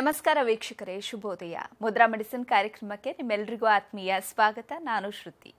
ನಮಸ್ಕಾರ ವೀಕ್ಷಕರೇ, ಶುಭೋದಯ. ಮುದ್ರಾ ಮೆಡಿಸಿನ್ ಕಾರ್ಯಕ್ರಮಕ್ಕೆ ನಿಮ್ಮೆಲ್ಲರಿಗೂ ಆತ್ಮೀಯ ಸ್ವಾಗತ. ನಾನು ಶ್ರುತಿ.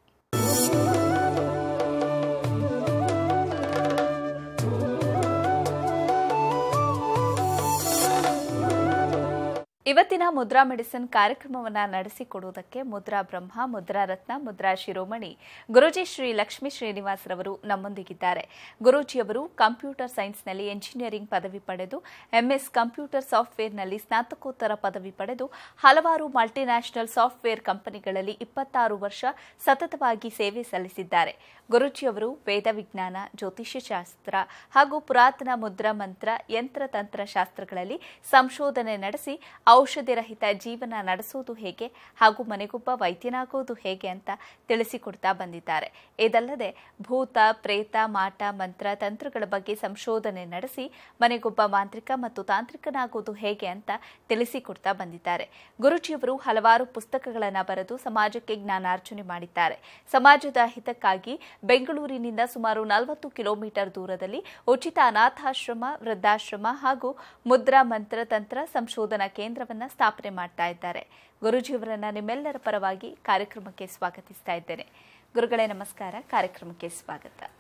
ಇವತ್ತಿನ ಮುದ್ರಾ ಮೆಡಿಸಿನ್ ಕಾರ್ಯಕ್ರಮವನ್ನು ನಡೆಸಿಕೊಡುವುದಕ್ಕೆ ಮುದ್ರಾ ಬ್ರಹ್ಮ, ಮುದ್ರಾ ರತ್ನ, ಮುದ್ರಾ ಶಿರೋಮಣಿ ಗುರೂಜಿ ಶ್ರೀ ಲಕ್ಷ್ಮೀ ಶ್ರೀನಿವಾಸರವರು ನಮ್ಮೊಂದಿಗಿದ್ದಾರೆ. ಗುರೂಜಿಯವರು ಕಂಪ್ಯೂಟರ್ ಸೈನ್ಸ್ನಲ್ಲಿ ಎಂಜಿನಿಯರಿಂಗ್ ಪದವಿ ಪಡೆದು ಎಂಎಸ್ ಕಂಪ್ಯೂಟರ್ ಸಾಫ್ಟ್ವೇರ್ನಲ್ಲಿ ಸ್ನಾತಕೋತ್ತರ ಪದವಿ ಪಡೆದು ಹಲವಾರು ಮಲ್ಟಿನ್ಯಾಷನಲ್ ಸಾಫ್ಟ್ವೇರ್ ಕಂಪನಿಗಳಲ್ಲಿ 26 ವರ್ಷ ಸತತವಾಗಿ ಸೇವೆ ಸಲ್ಲಿಸಿದ್ದಾರೆ. ಗುರೂಜಿಯವರು ವೇದ ವಿಜ್ಞಾನ, ಜ್ಯೋತಿಷ್ಯ ಶಾಸ್ತ್ರ ಹಾಗೂ ಪುರಾತನ ಮುದ್ರಾ ಮಂತ್ರ ಯಂತ್ರತಂತ್ರ ಶಾಸ್ತ್ರಗಳಲ್ಲಿ ಸಂಶೋಧನೆ ನಡೆಸಿ ಔಷಧಿ ರಹಿತ ಜೀವನ ನಡೆಸುವುದು ಹೇಗೆ ಹಾಗೂ ಮನೆಗೊಬ್ಬ ವೈದ್ಯನಾಗುವುದು ಹೇಗೆ ಅಂತ ತಿಳಿಸಿಕೊಡ್ತಾ ಬಂದಿದ್ದಾರೆ. ಇದಲ್ಲದೆ ಭೂತ, ಪ್ರೇತ, ಮಾಟ, ಮಂತ್ರ, ತಂತ್ರಗಳ ಬಗ್ಗೆ ಸಂಶೋಧನೆ ನಡೆಸಿ ಮನೆಗೊಬ್ಬ ಮಾಂತ್ರಿಕ ಮತ್ತು ತಾಂತ್ರಿಕನಾಗುವುದು ಹೇಗೆ ಅಂತ ತಿಳಿಸಿಕೊಡ್ತಾ ಬಂದಿದ್ದಾರೆ. ಗುರೂಜಿಯವರು ಹಲವಾರು ಪುಸ್ತಕಗಳನ್ನು ಬರೆದು ಸಮಾಜಕ್ಕೆ ಜ್ಞಾನಾರ್ಜನೆ ಮಾಡಿದ್ದಾರೆ. ಸಮಾಜದ ಹಿತಕ್ಕಾಗಿ ಬೆಂಗಳೂರಿನಿಂದ ಸುಮಾರು 40 ಕಿಲೋಮೀಟರ್ ದೂರದಲ್ಲಿ ಉಚಿತ ಅನಾಥಾಶ್ರಮ, ವೃದ್ಧಾಶ್ರಮ ಹಾಗೂ ಮುದ್ರಾ ಮಂತ್ರ ತಂತ್ರ ಸಂಶೋಧನಾ ಕೇಂದ್ರವನ್ನು ಸ್ಥಾಪನೆ ಮಾಡ್ತಾ ಇದ್ದಾರೆ. ಗುರೂಜಿಯವರನ್ನ ನಿಮ್ಮೆಲ್ಲರ ಪರವಾಗಿ ಕಾರ್ಯಕ್ರಮಕ್ಕೆ ಸ್ವಾಗತಿಸ್ತಾ ಇದ್ದೇನೆ. ಗುರುಗಳೇ ನಮಸ್ಕಾರ, ಕಾರ್ಯಕ್ರಮಕ್ಕೆ ಸ್ವಾಗತ.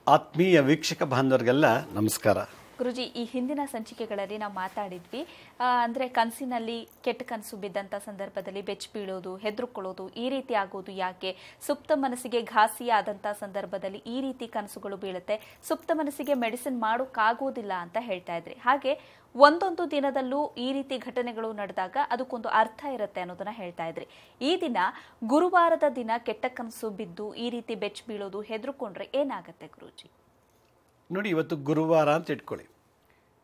ಆತ್ಮೀಯ ವೀಕ್ಷಕ ಬಾಂಧವರಿಗೆಲ್ಲ ನಮಸ್ಕಾರ. ಗುರುಜಿ, ಈ ಹಿಂದಿನ ಸಂಚಿಕೆಗಳಲ್ಲಿ ನಾವು ಮಾತಾಡಿದ್ವಿ, ಅಂದರೆ ಕನಸಿನಲ್ಲಿ ಕೆಟ್ಟ ಕನಸು ಬಿದ್ದಂಥ ಸಂದರ್ಭದಲ್ಲಿ ಬೆಚ್ಚ ಬೀಳೋದು, ಹೆದರುಕೊಳ್ಳೋದು, ಈ ರೀತಿ ಆಗೋದು ಯಾಕೆ, ಸುಪ್ತ ಮನಸ್ಸಿಗೆ ಘಾಸಿ ಆದಂಥ ಸಂದರ್ಭದಲ್ಲಿ ಈ ರೀತಿ ಕನಸುಗಳು ಬೀಳುತ್ತೆ, ಸುಪ್ತ ಮನಸ್ಸಿಗೆ ಮೆಡಿಸಿನ್ ಮಾಡೋಕ್ಕಾಗೋದಿಲ್ಲ ಅಂತ ಹೇಳ್ತಾ ಇದ್ರಿ. ಹಾಗೆ ಒಂದೊಂದು ದಿನದಲ್ಲೂ ಈ ರೀತಿ ಘಟನೆಗಳು ನಡೆದಾಗ ಅದಕ್ಕೊಂದು ಅರ್ಥ ಇರುತ್ತೆ ಅನ್ನೋದನ್ನ ಹೇಳ್ತಾ ಇದ್ರಿ. ಈ ದಿನ ಗುರುವಾರದ ದಿನ ಕೆಟ್ಟ ಕನಸು ಬಿದ್ದು ಈ ರೀತಿ ಬೆಚ್ಚ ಬೀಳೋದು, ಹೆದರುಕೊಂಡ್ರೆ ಏನಾಗುತ್ತೆ ಗುರೂಜಿ? ನೋಡಿ, ಇವತ್ತು ಗುರುವಾರ ಅಂತ ಇಟ್ಕೊಳ್ಳಿ.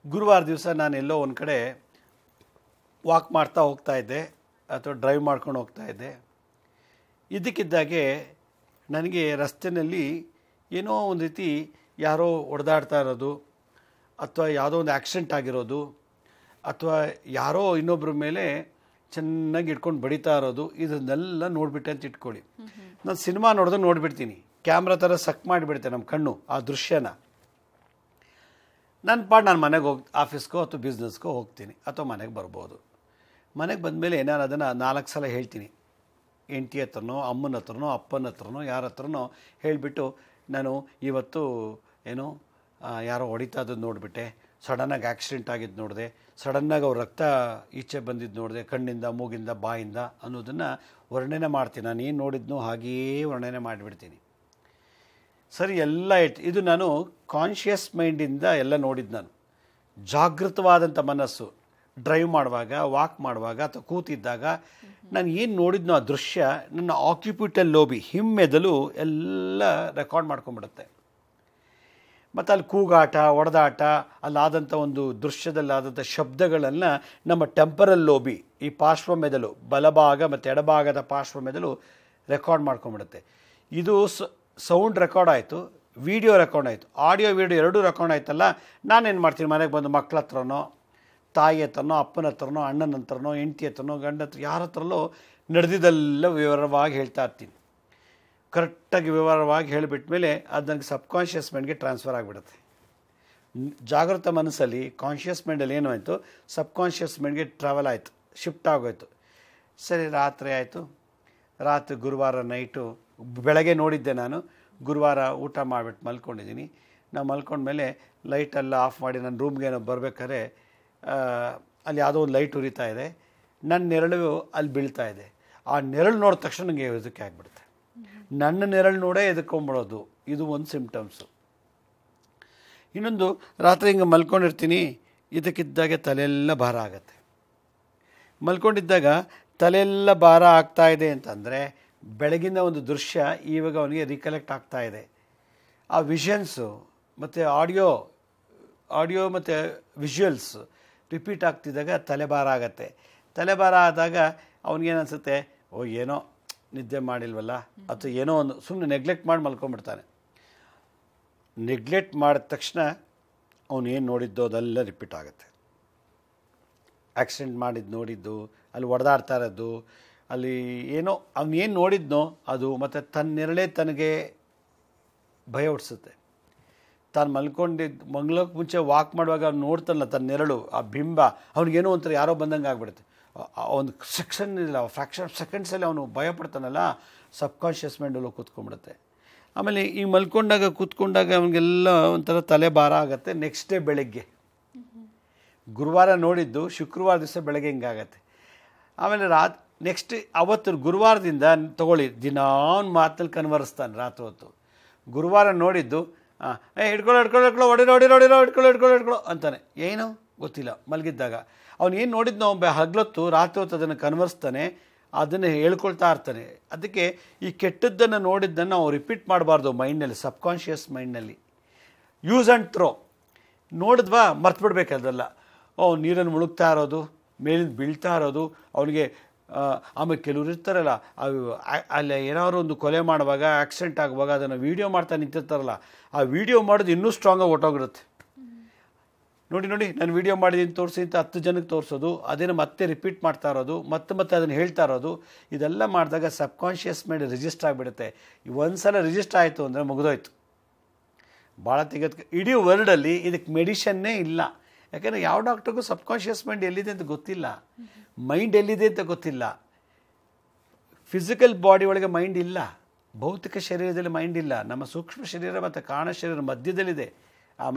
ಗುರುವಾರ ದಿವಸ ನಾನು ಎಲ್ಲೋ ಒಂದು ಕಡೆ ವಾಕ್ ಮಾಡ್ತಾ ಹೋಗ್ತಾ ಇದ್ದೆ ಅಥವಾ ಡ್ರೈವ್ ಮಾಡ್ಕೊಂಡು ಹೋಗ್ತಾ ಇದ್ದೆ. ಇದಕ್ಕಿದ್ದಾಗೆ ನನಗೆ ರಸ್ತೆಯಲ್ಲಿ ಏನೋ ಒಂದು ರೀತಿ ಯಾರೋ ಹೊಡೆದಾಡ್ತಾ ಇರೋದು, ಅಥವಾ ಯಾವುದೋ ಒಂದು ಆಕ್ಸಿಡೆಂಟ್ ಆಗಿರೋದು, ಅಥವಾ ಯಾರೋ ಇನ್ನೊಬ್ಬರ ಮೇಲೆ ಚೆನ್ನಾಗಿ ಇಟ್ಕೊಂಡು ಬಡಿತಾ ಇರೋದು, ಇದನ್ನೆಲ್ಲ ನೋಡಿಬಿಟ್ಟೆ ಅಂತ ಇಟ್ಕೊಳ್ಳಿ. ನಾನು ಸಿನಿಮಾ ನೋಡಿದ್ರೆ ನೋಡಿಬಿಡ್ತೀನಿ, ಕ್ಯಾಮ್ರಾ ಥರ ಸಕ್ ಮಾಡಿಬಿಡ್ತೇನೆ ನಮ್ಮ ಕಣ್ಣು ಆ ದೃಶ್ಯನ. ನನ್ನ ಪಾಡು ನಾನು ಮನೆಗೆ ಆಫೀಸ್ಗೋ ಅಥವಾ ಬಿಸ್ನೆಸ್ಗೋ ಹೋಗ್ತೀನಿ ಅಥವಾ ಮನೆಗೆ ಬರ್ಬೋದು. ಮನೆಗೆ ಬಂದಮೇಲೆ ನಾನು ಅದನ್ನು 4 ಸಲ ಹೇಳ್ತೀನಿ. ಹೆಂಡತಿ ಹತ್ರನೋ, ಅಮ್ಮನ ಹತ್ರನೋ, ಅಪ್ಪನ ಹತ್ರನೋ, ಯಾರ ಹತ್ರನೋ ಹೇಳಿಬಿಟ್ಟು, ನಾನು ಇವತ್ತು ಏನೋ ಯಾರೋ ಹೊಡಿತಾ ಇದ್ದದ್ದು ನೋಡಿಬಿಟ್ಟೆ, ಸಡನ್ನಾಗಿ ಆಕ್ಸಿಡೆಂಟ್ ಆಗಿದ್ದು ನೋಡಿದೆ, ಸಡನ್ನಾಗಿ ಅವ್ರ ರಕ್ತ ಈಚೆ ಬಂದಿದ್ದು ನೋಡಿದೆ, ಕಣ್ಣಿಂದ, ಮೂಗಿಂದ, ಬಾಯಿಂದ ಅನ್ನೋದನ್ನು ವರ್ಣನೆ ಮಾಡ್ತೀನಿ. ನಾನು ಏನು ನೋಡಿದ್ನೋ ಹಾಗೆಯೇ ವರ್ಣನೆ ಮಾಡಿಬಿಡ್ತೀನಿ. ಸರಿ, ಎಲ್ಲ ಇದು ನಾನು ಕಾನ್ಷಿಯಸ್ ಮೈಂಡಿಂದ ಎಲ್ಲ ನೋಡಿದ್ದು. ನಾನು ಜಾಗೃತವಾದಂಥ ಮನಸ್ಸು ಡ್ರೈವ್ ಮಾಡುವಾಗ, ವಾಕ್ ಮಾಡುವಾಗ ಅಥವಾ ಕೂತಿದ್ದಾಗ ನಾನು ಏನು ನೋಡಿದ್ನೋ ಆ ದೃಶ್ಯ ನನ್ನ ಆಕ್ಯುಪಿಟಲ್ ಲೋಬಿ, ಹಿಮ್ಮೆದಲು ಎಲ್ಲ ರೆಕಾರ್ಡ್ ಮಾಡ್ಕೊಂಡ್ಬಿಡುತ್ತೆ. ಮತ್ತು ಅಲ್ಲಿ ಕೂಗಾಟ, ಒಡೆದಾಟ, ಅಲ್ಲಾದಂಥ ಒಂದು ದೃಶ್ಯದಲ್ಲಾದಂಥ ಶಬ್ದಗಳನ್ನು ನಮ್ಮ ಟೆಂಪರಲ್ ಲೋಬಿ, ಈ ಪಾರ್ಶ್ವಮೆದಲು, ಬಲಭಾಗ ಮತ್ತು ಎಡಭಾಗದ ಪಾರ್ಶ್ವಮೆದಲು ರೆಕಾರ್ಡ್ ಮಾಡ್ಕೊಂಡ್ಬಿಡುತ್ತೆ. ಇದು ಸೌಂಡ್ ರೆಕಾರ್ಡ್ ಆಯಿತು, ವಿಡಿಯೋ ರೆಕಾರ್ಡ್ ಆಯಿತು, ಆಡಿಯೋ ವಿಡಿಯೋ ಎರಡೂ ರೆಕಾರ್ಡ್ ಆಯ್ತಲ್ಲ. ನಾನೇನು ಮಾಡ್ತೀನಿ, ಮನೆಗೆ ಬಂದು ಮಕ್ಕಳ ಹತ್ರನೋ, ತಾಯಿ ಹತ್ರನೋ, ಅಪ್ಪನ ಹತ್ರನೋ, ಅಣ್ಣನ ಹತ್ರನೋ, ಹೆಂಡತಿ ಹತ್ರನೋ, ಗಂಡ ಹತ್ರ, ಯಾರ ಹತ್ರಲ್ಲೋ ನಡೆದಿದ್ದೆಲ್ಲ ವಿವರವಾಗಿ ಹೇಳ್ತಾ ಇರ್ತೀನಿ. ಕರೆಕ್ಟಾಗಿ ವಿವರವಾಗಿ ಹೇಳಿಬಿಟ್ಟ ಮೇಲೆ ಅದು ನನಗೆ ಸಬ್ಕಾನ್ಷಿಯಸ್ ಮೈಂಡ್ಗೆ ಟ್ರಾನ್ಸ್ಫರ್ ಆಗಿಬಿಡುತ್ತೆ. ಜಾಗೃತ ಮನಸ್ಸಲ್ಲಿ ಕಾನ್ಷಿಯಸ್ ಮೈಂಡಲ್ಲಿ ಏನು ಆಯಿತು, ಸಬ್ಕಾನ್ಷಿಯಸ್ ಮೈಂಡ್ಗೆ ಟ್ರಾವೆಲ್ ಆಯಿತು, ಶಿಫ್ಟ್ ಆಗೋಯ್ತು. ಸರಿ, ರಾತ್ರಿ ಆಯಿತು. ರಾತ್ರಿ ಗುರುವಾರ ನೈಟು, ಬೆಳಗ್ಗೆ ನೋಡಿದ್ದೆ ನಾನು. ಗುರುವಾರ ಊಟ ಮಾಡಿಬಿಟ್ಟು ಮಲ್ಕೊಂಡಿದ್ದೀನಿ. ನಾವು ಮಲ್ಕೊಂಡ್ಮೇಲೆ ಲೈಟೆಲ್ಲ ಆಫ್ ಮಾಡಿ ನನ್ನ ರೂಮ್ಗೆ ಏನೋ ಬರಬೇಕಾದ್ರೆ ಅಲ್ಲಿ ಯಾವುದೋ ಒಂದು ಲೈಟ್ ಉರಿತಾ ಇದೆ, ನನ್ನ ನೆರಳು ಅಲ್ಲಿ ಬೀಳ್ತಾ ಇದೆ. ಆ ನೆರಳು ನೋಡಿದ ತಕ್ಷಣ ನನಗೆ ಹೆದರಿಕೆ ಆಗಿಬಿಡುತ್ತೆ. ನನ್ನ ನೆರಳು ನೋಡೇ ಎದ್ಕೊಂಬಿಡೋದು, ಇದು ಒಂದು ಸಿಂಪ್ಟಮ್ಸು. ಇನ್ನೊಂದು, ರಾತ್ರಿ ಹಿಂಗೆ ಮಲ್ಕೊಂಡಿರ್ತೀನಿ, ಇದಕ್ಕಿದ್ದಾಗೆ ತಲೆಯೆಲ್ಲ ಭಾರ ಆಗುತ್ತೆ. ಮಲ್ಕೊಂಡಿದ್ದಾಗ ತಲೆಯೆಲ್ಲ ಭಾರ ಆಗ್ತಾ ಇದೆ ಅಂತಂದರೆ ಬೆಳಗಿನ ಒಂದು ದೃಶ್ಯ ಇವಾಗ ಅವನಿಗೆ ರಿಕಲೆಕ್ಟ್ ಆಗ್ತಾ ಇದೆ. ಆ ವಿಷನ್ಸು ಮತ್ತು ಆಡಿಯೋ ಮತ್ತು ವಿಜುವಲ್ಸ್ ರಿಪೀಟ್ ಆಗ್ತಿದ್ದಾಗ ತಲೆಭಾರ ಆಗತ್ತೆ. ತಲೆಭಾರ ಆದಾಗ ಅವನಿಗೇನು ಅನಿಸುತ್ತೆ, ಓ ಏನೋ ನಿದ್ದೆ ಮಾಡಿಲ್ವಲ್ಲ, ಅಥವಾ ಏನೋ ಒಂದು ಸುಮ್ಮನೆ ನೆಗ್ಲೆಕ್ಟ್ ಮಾಡಿ ಮಲ್ಕೊಂಡ್ಬಿಡ್ತಾನೆ. ನೆಗ್ಲೆಕ್ಟ್ ಮಾಡಿದ ತಕ್ಷಣ ಅವನು ಏನು ನೋಡಿದ್ದೋ ಅದೆಲ್ಲ ರಿಪೀಟ್ ಆಗುತ್ತೆ. ಆಕ್ಸಿಡೆಂಟ್ ಮಾಡಿದ್ದು ನೋಡಿದ್ದು, ಅಲ್ಲಿ ಹೊಡೆದಾಡ್ತಾ ಇರೋದು, ಅಲ್ಲಿ ಏನೋ ಅವನೇನು ನೋಡಿದ್ನೋ ಅದು, ಮತ್ತು ತನ್ನ ನೆರಳೇ ತನಗೆ ಭಯ ಹುಟ್ಟಿಸುತ್ತೆ. ತಾನು ಮಲ್ಗೋಕ್ಕೆ ಮುಂಚೆ ವಾಕ್ ಮಾಡುವಾಗ ಅವ್ನು ನೋಡ್ತಾನಲ್ಲ ತನ್ನ ನೆರಳು, ಆ ಬಿಂಬ, ಅವ್ನಿಗೇನೋ ಒಂಥರ ಯಾರೋ ಬಂದಂಗೆ ಆಗ್ಬಿಡುತ್ತೆ. ಒಂದು ಸೆಕ್ಷನ್ ಇಲ್ಲ, ಫ್ರ್ಯಾಕ್ಷನ್ ಸೆಕೆಂಡ್ಸಲ್ಲಿ ಅವನು ಭಯಪಡ್ತಾನಲ್ಲ, ಸಬ್ಕಾನ್ಷಿಯಸ್ ಮೈಂಡಲ್ಲೂ ಕೂತ್ಕೊಂಡ್ಬಿಡುತ್ತೆ. ಆಮೇಲೆ ಈ ಕೂತ್ಕೊಂಡಾಗ ಅವನಿಗೆಲ್ಲ ಒಂಥರ ತಲೆ ಭಾರ ಆಗುತ್ತೆ. ನೆಕ್ಸ್ಟ್ ಡೇ ಬೆಳಗ್ಗೆ, ಗುರುವಾರ ನೋಡಿದ್ದು ಶುಕ್ರವಾರ ದಿವಸ ಬೆಳಗ್ಗೆ ಹಿಂಗಾಗತ್ತೆ. ಆಮೇಲೆ ನೆಕ್ಸ್ಟ್ ಅವತ್ತು ಗುರುವಾರದಿಂದ ತಗೊಳ್ಳಿ, ದಿನಾ ಅವ್ನು ಮಾತಲ್ಲಿ ಕನ್ವರ್ಸ್ತಾನೆ ರಾತ್ರಿ ಹೊತ್ತು. ಗುರುವಾರ ನೋಡಿದ್ದು ಹಿಡ್ಕೊಳ್ಳೋ ಹೊಡಿರೋ ಅಂತಾನೆ. ಏನು ಗೊತ್ತಿಲ್ಲ, ಮಲಗಿದ್ದಾಗ ಅವ್ನು ಏನು ನೋಡಿದ್ನೋ ಹಗ್ಲೊತ್ತು ರಾತ್ರಿ ಹೊತ್ತು ಅದನ್ನು ಕನ್ವರ್ಸ್ತಾನೆ, ಅದನ್ನು ಹೇಳ್ಕೊಳ್ತಾ ಇರ್ತಾನೆ. ಅದಕ್ಕೆ ಈ ಕೆಟ್ಟದ್ದನ್ನು ನೋಡಿದ್ದನ್ನು ನಾವು ರಿಪೀಟ್ ಮಾಡಬಾರ್ದು ಮೈಂಡ್ನಲ್ಲಿ, ಸಬ್ಕಾನ್ಷಿಯಸ್ ಮೈಂಡ್ನಲ್ಲಿ. ಯೂಸ್ ಆ್ಯಂಡ್ ಥ್ರೋ ನೋಡಿದ್ವಾ ಮರ್ತ್ಬಿಡ್ಬೇಕು ಅದೆಲ್ಲ. ನೀರನ್ನು ಮುಳುಗ್ತಾ ಇರೋದು, ಮೇಲಿಂದ ಬೀಳ್ತಾ ಇರೋದು ಅವನಿಗೆ. ಆಮೇಲೆ ಕೆಲವ್ರು ಇರ್ತಾರಲ್ಲ, ಅಲ್ಲಿ ಏನಾದ್ರು ಒಂದು ಕೊಲೆ ಮಾಡುವಾಗ, ಆಕ್ಸಿಡೆಂಟ್ ಆಗುವಾಗ ಅದನ್ನು ವೀಡಿಯೋ ಮಾಡ್ತಾ ನಿಂತಿರ್ತಾರಲ್ಲ, ಆ ವಿಡಿಯೋ ಮಾಡೋದು ಇನ್ನೂ ಸ್ಟ್ರಾಂಗಾಗಿ ಹೊಟ್ಟೋಗಿರುತ್ತೆ. ನೋಡಿ ನಾನು ವೀಡಿಯೋ ಮಾಡಿದ್ದೀನಿ ತೋರಿಸಿ ಅಂತ 10 ಜನಕ್ಕೆ ತೋರಿಸೋದು, ಅದೇನು ಮತ್ತೆ ರಿಪೀಟ್ ಮಾಡ್ತಾ ಇರೋದು, ಮತ್ತೆ ಅದನ್ನು ಹೇಳ್ತಾ ಇರೋದು, ಇದೆಲ್ಲ ಮಾಡಿದಾಗ ಸಬ್ಕಾನ್ಷಿಯಸ್ ಮೈಂಡ್ ರಿಜಿಸ್ಟರ್ ಆಗಿಬಿಡುತ್ತೆ. ಒಂದು ಸಲ ರಿಜಿಸ್ಟರ್ ಆಯಿತು ಅಂದರೆ ಮುಗಿದೋಯ್ತು. ಭಾಳ ಇಡೀ ವರ್ಲ್ಡಲ್ಲಿ ಇದಕ್ಕೆ ಮೆಡಿಷನ್ನೇ ಇಲ್ಲ. ಯಾಕೆಂದರೆ ಯಾವ ಡಾಕ್ಟ್ರಿಗೂ ಸಬ್ಕಾನ್ಷಿಯಸ್ ಮೈಂಡ್ ಎಲ್ಲಿದೆ ಅಂತ ಗೊತ್ತಿಲ್ಲ, ಮೈಂಡ್ ಎಲ್ಲಿದೆ ಅಂತ ಗೊತ್ತಿಲ್ಲ. ಫಿಸಿಕಲ್ ಬಾಡಿ ಒಳಗೆ ಮೈಂಡ್ ಇಲ್ಲ, ಭೌತಿಕ ಶರೀರದಲ್ಲಿ ಮೈಂಡ್ ಇಲ್ಲ. ನಮ್ಮ ಸೂಕ್ಷ್ಮ ಶರೀರ ಮತ್ತು ಕಾರಣ ಶರೀರ ಮಧ್ಯದಲ್ಲಿದೆ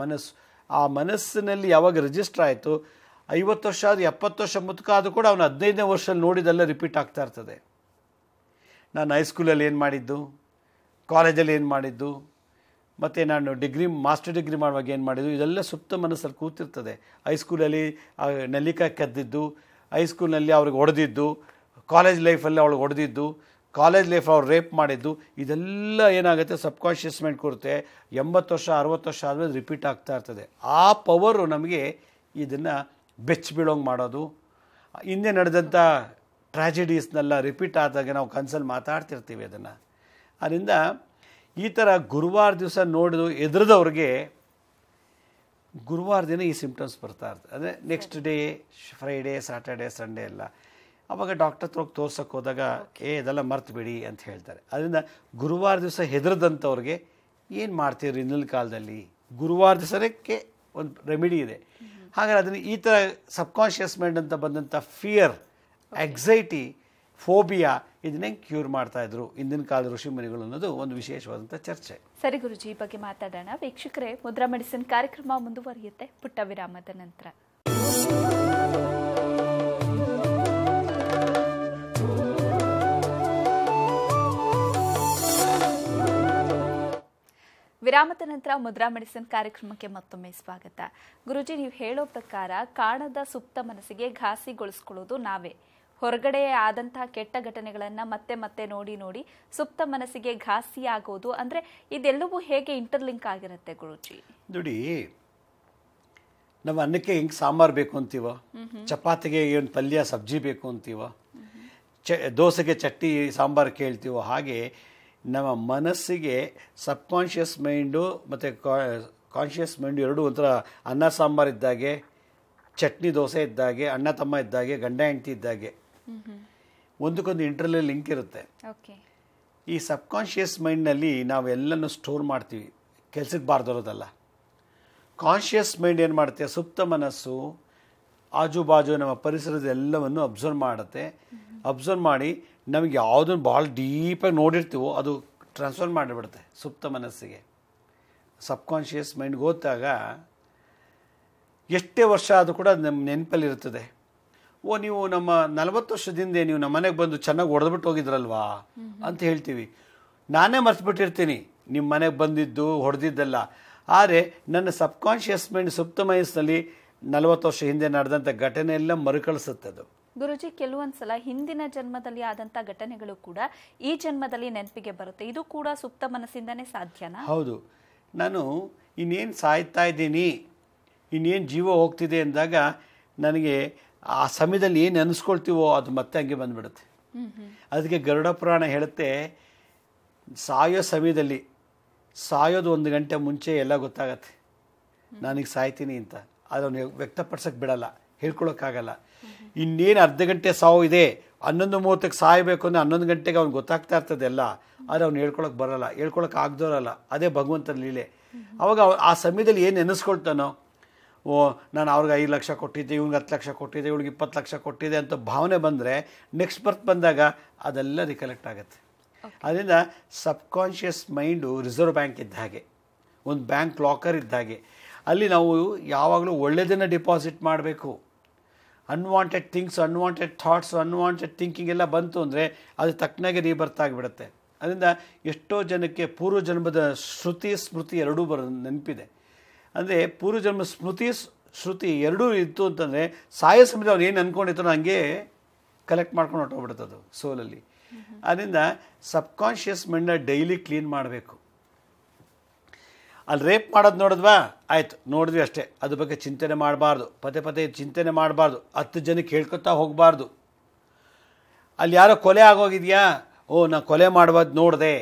ಆ ಮನಸ್ಸಿನಲ್ಲಿ ಯಾವಾಗ ರಿಜಿಸ್ಟರ್ ಆಯಿತು, 50 ವರ್ಷ ಆದರೂ 70 ವರ್ಷ ಮುದುಕಾದರೂ ಕೂಡ ಅವನು 15ನೇ ವರ್ಷದಲ್ಲಿ ನೋಡಿದೆಲ್ಲ ರಿಪೀಟ್ ಆಗ್ತಾ ಇರ್ತದೆ. ನಾನು ಹೈಸ್ಕೂಲಲ್ಲಿ ಏನು ಮಾಡಿದ್ದು, ಕಾಲೇಜಲ್ಲಿ ಏನು ಮಾಡಿದ್ದು, ಮತ್ತು ನಾನು ಮಾಸ್ಟರ್ ಡಿಗ್ರಿ ಮಾಡುವಾಗ ಏನು ಮಾಡಿದ್ದು, ಇದೆಲ್ಲ ಸುಪ್ತ ಮನಸ್ಸಲ್ಲಿ ಕೂತಿರ್ತದೆ. ಹೈಸ್ಕೂಲಲ್ಲಿ ನೆಲ್ಲಿಕಾಯಿ ಕದ್ದಿದ್ದು, ಹೈಸ್ಕೂಲ್ನಲ್ಲಿ ಅವ್ರಿಗೆ ಹೊಡೆದಿದ್ದು, ಕಾಲೇಜ್ ಲೈಫಲ್ಲಿ ಅವಳಿಗೆ ಹೊಡೆದಿದ್ದು, ಕಾಲೇಜ್ ಲೈಫ್ ಅವ್ರು ರೇಪ್ ಮಾಡಿದ್ದು, ಇದೆಲ್ಲ ಏನಾಗುತ್ತೆ ಸಬ್ಕಾನ್ಷಿಯಸ್ ಮೈಂಡ್ ಕೊಡುತ್ತೆ. 80 ವರ್ಷ 60 ವರ್ಷ ಆದಮೇಲೆ ರಿಪೀಟ್ ಆಗ್ತಾ ಇರ್ತದೆ. ಆ ಪವರು ನಮಗೆ ಇದನ್ನು ಬೆಚ್ಚಬೀಳೋಂಗೆ ಮಾಡೋದು. ಹಿಂದೆ ನಡೆದಂಥ ಟ್ರ್ಯಾಜಿಡೀಸ್ನೆಲ್ಲ ರಿಪೀಟ್ ಆದಾಗ ನಾವು ಕನಸಲ್ಲಿ ಮಾತಾಡ್ತಿರ್ತೀವಿ ಅದನ್ನು. ಅದರಿಂದ ಈ ಥರ ಗುರುವಾರ ದಿವಸ ನೋಡಿದು ಎದುರಿದವ್ರಿಗೆ ಗುರುವಾರ ದಿನ ಈ ಸಿಂಪ್ಟಮ್ಸ್ ಬರ್ತಾ ಇರ್ತದೆ. ಅಂದರೆ next day Friday, Saturday, Sunday ಎಲ್ಲ ಆವಾಗ ಡಾಕ್ಟರ್ ಹತ್ರ ಹೋಗಿ ತೋರ್ಸೋಕ್ಕೆ ಹೋದಾಗ ಇದೆಲ್ಲ ಮರ್ತುಬಿಡಿ ಅಂತ ಹೇಳ್ತಾರೆ. ಅದರಿಂದ ಗುರುವಾರ ದಿವಸ ಹೆದರದಂಥವ್ರಿಗೆ ಏನು ಮಾಡ್ತೀರಿ ಇನ್ನೊಂದು ಕಾಲದಲ್ಲಿ, ಗುರುವಾರ ದಿವಸಕ್ಕೆ ಒಂದು ರೆಮಿಡಿ ಇದೆ. ಹಾಗಾದ್ರೆ ಅದನ್ನು ಈ ಥರ ಸಬ್ಕಾನ್ಷಿಯಸ್ ಮೈಂಡ್ ಅಂತ ಬಂದಂಥ ಫಿಯರ್, ಆಕ್ಸೈಟಿ, ಫೋಬಿಯಾ ಇದನ್ನೇ ಕ್ಯೂರ್ ಮಾಡ್ತಾಯಿದ್ರು ಇಂದಿನ ಕಾಲದ ಋಷಿಮುನಿಗಳು ಅನ್ನೋದು ಒಂದು ವಿಶೇಷವಾದಂಥ ಚರ್ಚೆ. ಸರಿ ಗುರುಜಿ, ಈ ಬಗ್ಗೆ ಮಾತಾಡೋಣ. ವೀಕ್ಷಕರೇ, ಮುದ್ರಾ ಮೆಡಿಸಿನ್ ಕಾರ್ಯಕ್ರಮ ಮುಂದುವರಿಯುತ್ತೆ ಪುಟ್ಟ ವಿರಾಮದ ನಂತರ. ವಿರಾಮದ ನಂತರ ಮುದ್ರಾ ಮೆಡಿಸಿನ್ ಕಾರ್ಯಕ್ರಮಕ್ಕೆ ಮತ್ತೊಮ್ಮೆ ಸ್ವಾಗತ. ಗುರುಜಿ, ನೀವು ಹೇಳೋ ಪ್ರಕಾರ ಕಾಣದ ಸುಪ್ತ ಮನಸ್ಸಿಗೆ ಘಾಸಿಗೊಳಿಸ್ಕೊಳ್ಳೋದು ನಾವೇ. ಹೊರಗಡೆ ಆದಂತಹ ಕೆಟ್ಟ ಘಟನೆಗಳನ್ನು ಮತ್ತೆ ನೋಡಿ ಸುಪ್ತ ಮನಸ್ಸಿಗೆ ಘಾಸಿ ಆಗೋದು, ಅಂದರೆ ಇದೆಲ್ಲವೂ ಹೇಗೆ ಇಂಟರ್ಲಿಂಕ್ ಆಗಿರುತ್ತೆ ಗುರುಜಿ? ನೋಡಿ, ನಾವು ಅನ್ನಕ್ಕೆ ಹೆಂಗೆ ಸಾಂಬಾರು ಬೇಕು ಅಂತೀವೋ, ಚಪಾತಿಗೆ ಏನು ಪಲ್ಯ ಸಬ್ಜಿ ಬೇಕು ಅಂತೀವೋ, ದೋಸೆಗೆ ಚಟ್ನಿ ಸಾಂಬಾರು ಕೇಳ್ತೀವೋ, ಹಾಗೆ ನಮ್ಮ ಮನಸ್ಸಿಗೆ ಸಬ್ಕಾನ್ಷಿಯಸ್ ಮೈಂಡು ಮತ್ತು ಕಾನ್ಷಿಯಸ್ ಮೈಂಡು ಎರಡೂ ಒಂಥರ ಅನ್ನ ಸಾಂಬಾರು ಇದ್ದಾಗೆ, ಚಟ್ನಿ ದೋಸೆ ಇದ್ದಾಗೆ, ಅಣ್ಣ ತಮ್ಮ ಇದ್ದಾಗೆ, ಗಂಡ ಹೆಂಡತಿ ಇದ್ದಾಗೆ ಒಂದಕ್ಕೊಂದು ಇಂಟರ್ನಲ್ ಲಿಂಕ್ ಇರುತ್ತೆ. ಈ ಸಬ್ಕಾನ್ಷಿಯಸ್ ಮೈಂಡ್ನಲ್ಲಿ ನಾವು ಎಲ್ಲನೂ ಸ್ಟೋರ್ ಮಾಡ್ತೀವಿ, ಕೆಲಸಕ್ಕೆ ಬಾರ್ದಿರೋದಲ್ಲ. ಕಾನ್ಷಿಯಸ್ ಮೈಂಡ್ ಏನು ಮಾಡುತ್ತೆ, ಸುಪ್ತ ಮನಸ್ಸು ಆಜು ಬಾಜು ನಮ್ಮ ಪರಿಸರದ ಎಲ್ಲವನ್ನು ಅಬ್ಸರ್ವ್ ಮಾಡುತ್ತೆ. ಅಬ್ಸರ್ವ್ ಮಾಡಿ ನಮಗೆ ಯಾವುದನ್ನು ಭಾಳ ಡೀಪಾಗಿ ನೋಡಿರ್ತೀವೋ ಅದು ಟ್ರಾನ್ಸ್ಫರ್ ಮಾಡಿಬಿಡುತ್ತೆ ಸುಪ್ತ ಮನಸ್ಸಿಗೆ. ಸಬ್ಕಾನ್ಷಿಯಸ್ ಮೈಂಡ್ಗೆ ಹೋದಾಗ ಎಷ್ಟೇ ವರ್ಷ ಆದರೂ ಕೂಡ ನಮ್ಮ ನೆನಪಲ್ಲಿರ್ತದೆ. ನೀವು ನಮ್ಮ 40 ವರ್ಷದಿಂದ ನೀವು ನಮ್ಮ ಮನೆಗೆ ಬಂದು ಚೆನ್ನಾಗಿ ಹೊಡೆದ್ಬಿಟ್ಟು ಹೋಗಿದ್ರಲ್ವಾ ಅಂತ ಹೇಳ್ತೀವಿ. ನಾನೇ ಮರ್ತ್ಬಿಟ್ಟಿರ್ತೀನಿ ನಿಮ್ಮ ಮನೆಗೆ ಬಂದಿದ್ದು ಹೊಡೆದಿದ್ದೆಲ್ಲ. ಆದರೆ ನನ್ನ ಸಬ್ಕಾನ್ಷಿಯಸ್ ಮೈಂಡ್ ಸುಪ್ತ ಮನಸ್ಸಿನಲ್ಲಿ 40 ವರ್ಷ ಹಿಂದೆ ನಡೆದಂಥ ಘಟನೆ ಎಲ್ಲ ಮರುಕಳಿಸುತ್ತೆ ಅದು. ಗುರುಜಿ, ಕೆಲವೊಂದ್ಸಲ ಹಿಂದಿನ ಜನ್ಮದಲ್ಲಿ ಆದಂಥ ಘಟನೆಗಳು ಕೂಡ ಈ ಜನ್ಮದಲ್ಲಿ ನೆನಪಿಗೆ ಬರುತ್ತೆ. ಇದು ಕೂಡ ಸುಪ್ತ ಮನಸ್ಸಿಂದನೇ ಸಾಧ್ಯನಾ? ಹೌದು. ನಾನು ಇನ್ನೇನು ಸಾಯ್ತಾ ಇದ್ದೀನಿ, ಇನ್ನೇನು ಜೀವ ಹೋಗ್ತಿದೆ ಅಂದಾಗ ನನಗೆ ಆ ಸಮಯದಲ್ಲಿ ಏನು ಅನಿಸ್ಕೊಳ್ತೀವೋ ಅದು ಮತ್ತೆ ಹಂಗೆ ಬಂದುಬಿಡುತ್ತೆ. ಅದಕ್ಕೆ ಗರುಡ ಪುರಾಣ ಹೇಳುತ್ತೆ, ಸಾಯೋ ಸಮಯದಲ್ಲಿ ಸಾಯೋದು 1 ಗಂಟೆ ಮುಂಚೆ ಎಲ್ಲ ಗೊತ್ತಾಗತ್ತೆ ನಾನೀಗ ಸಾಯ್ತೀನಿ ಅಂತ. ಅದನ್ನು ವ್ಯಕ್ತಪಡಿಸೋಕ್ಕೆ ಬಿಡಲ್ಲ, ಹೇಳ್ಕೊಳಕ್ಕಾಗಲ್ಲ. ಇನ್ನೇನು ಅರ್ಧ ಗಂಟೆ ಸಾವು ಇದೆ, 11:30ಕ್ಕೆ ಸಾಯಬೇಕು ಅಂದರೆ 11 ಗಂಟೆಗೆ ಅವ್ನು ಗೊತ್ತಾಗ್ತಾ ಇರ್ತದೆ ಎಲ್ಲ. ಆದರೆ ಅವ್ನು ಹೇಳ್ಕೊಳಕ್ಕೆ ಬರೋಲ್ಲ, ಹೇಳ್ಕೊಳಕ್ಕೆ ಆಗದೋರಲ್ಲ. ಅದೇ ಭಗವಂತನ ಲೀಲೆ. ಅವಾಗ ಆ ಸಮಯದಲ್ಲಿ ಏನು ನೆನೆಸ್ಕೊಳ್ತಾನೋ, ಓ ನಾನು ಅವ್ರಿಗೆ 5 ಲಕ್ಷ ಕೊಟ್ಟಿದ್ದೆ, ಇವ್ನಿಗೆ 10 ಲಕ್ಷ ಕೊಟ್ಟಿದ್ದೆ, ಇವ್ಳಿಗೆ 20 ಲಕ್ಷ ಕೊಟ್ಟಿದೆ ಅಂತ ಭಾವನೆ ಬಂದರೆ ನೆಕ್ಸ್ಟ್ ಬರ್ತ್ ಬಂದಾಗ ಅದೆಲ್ಲ ರಿಕಲೆಕ್ಟ್ ಆಗುತ್ತೆ. ಅದರಿಂದ ಸಬ್ಕಾನ್ಷಿಯಸ್ ಮೈಂಡು ರಿಸರ್ವ್ ಬ್ಯಾಂಕ್ ಇದ್ದ ಹಾಗೆ, ಒಂದು ಬ್ಯಾಂಕ್ ಲಾಕರ್ ಇದ್ದ ಹಾಗೆ. ಅಲ್ಲಿ ನಾವು ಯಾವಾಗಲೂ ಒಳ್ಳೆಯದನ್ನು ಡಿಪಾಸಿಟ್ ಮಾಡಬೇಕು. Unwanted things, unwanted thoughts, unwanted thinking ಎಲ್ಲ ಬಂತು ಅಂದರೆ ಅದು ತಕ್ಕನಾಗೆ ರೀಬರ್ತ್ ಆಗಿಬಿಡುತ್ತೆ. ಅದರಿಂದ ಎಷ್ಟೋ ಜನಕ್ಕೆ ಪೂರ್ವಜನ್ಮದ ಶ್ರುತಿ ಸ್ಮೃತಿ ಎರಡೂ ನೆನಪಿದೆ. ಅಂದರೆ ಪೂರ್ವಜನ್ಮ ಶ್ರುತಿ ಎರಡೂ ಇತ್ತು ಅಂತಂದರೆ ಸಾಯೋ ಸಮಯದಲ್ಲಿ ಅವ್ರು ಏನು ಅಂದ್ಕೊಂಡಿರ್ತಾರೋ ಹಂಗೆ ಕಲೆಕ್ಟ್ ಮಾಡ್ಕೊಂಡು ಹೊಟ್ಟೋಗ್ಬಿಡುತ್ತದು ಸೋಲಲ್ಲಿ. ಅದರಿಂದ ಸಬ್ಕಾನ್ಷಿಯಸ್ ಮೈಂಡ್ನ ಡೈಲಿ ಕ್ಲೀನ್ ಮಾಡಬೇಕು. ಅಲ್ಲಿ ರೇಪ್ ಮಾಡೋದು ನೋಡಿದ್ವಾ, ಆಯಿತು, ನೋಡಿದ್ವಿ ಅಷ್ಟೇ, ಅದ್ರ ಬಗ್ಗೆ ಚಿಂತನೆ ಮಾಡಬಾರ್ದು, ಪದೇ ಚಿಂತನೆ ಮಾಡಬಾರ್ದು, 10 ಜನಕ್ಕೆ ಹೇಳ್ಕೊತಾ ಹೋಗಬಾರ್ದು. ಅಲ್ಲಿ ಯಾರೋ ಕೊಲೆ ಆಗೋಗಿದೆಯಾ, ಓ ನಾನು ಕೊಲೆ ಮಾಡುವುದು ನೋಡಿದೆ,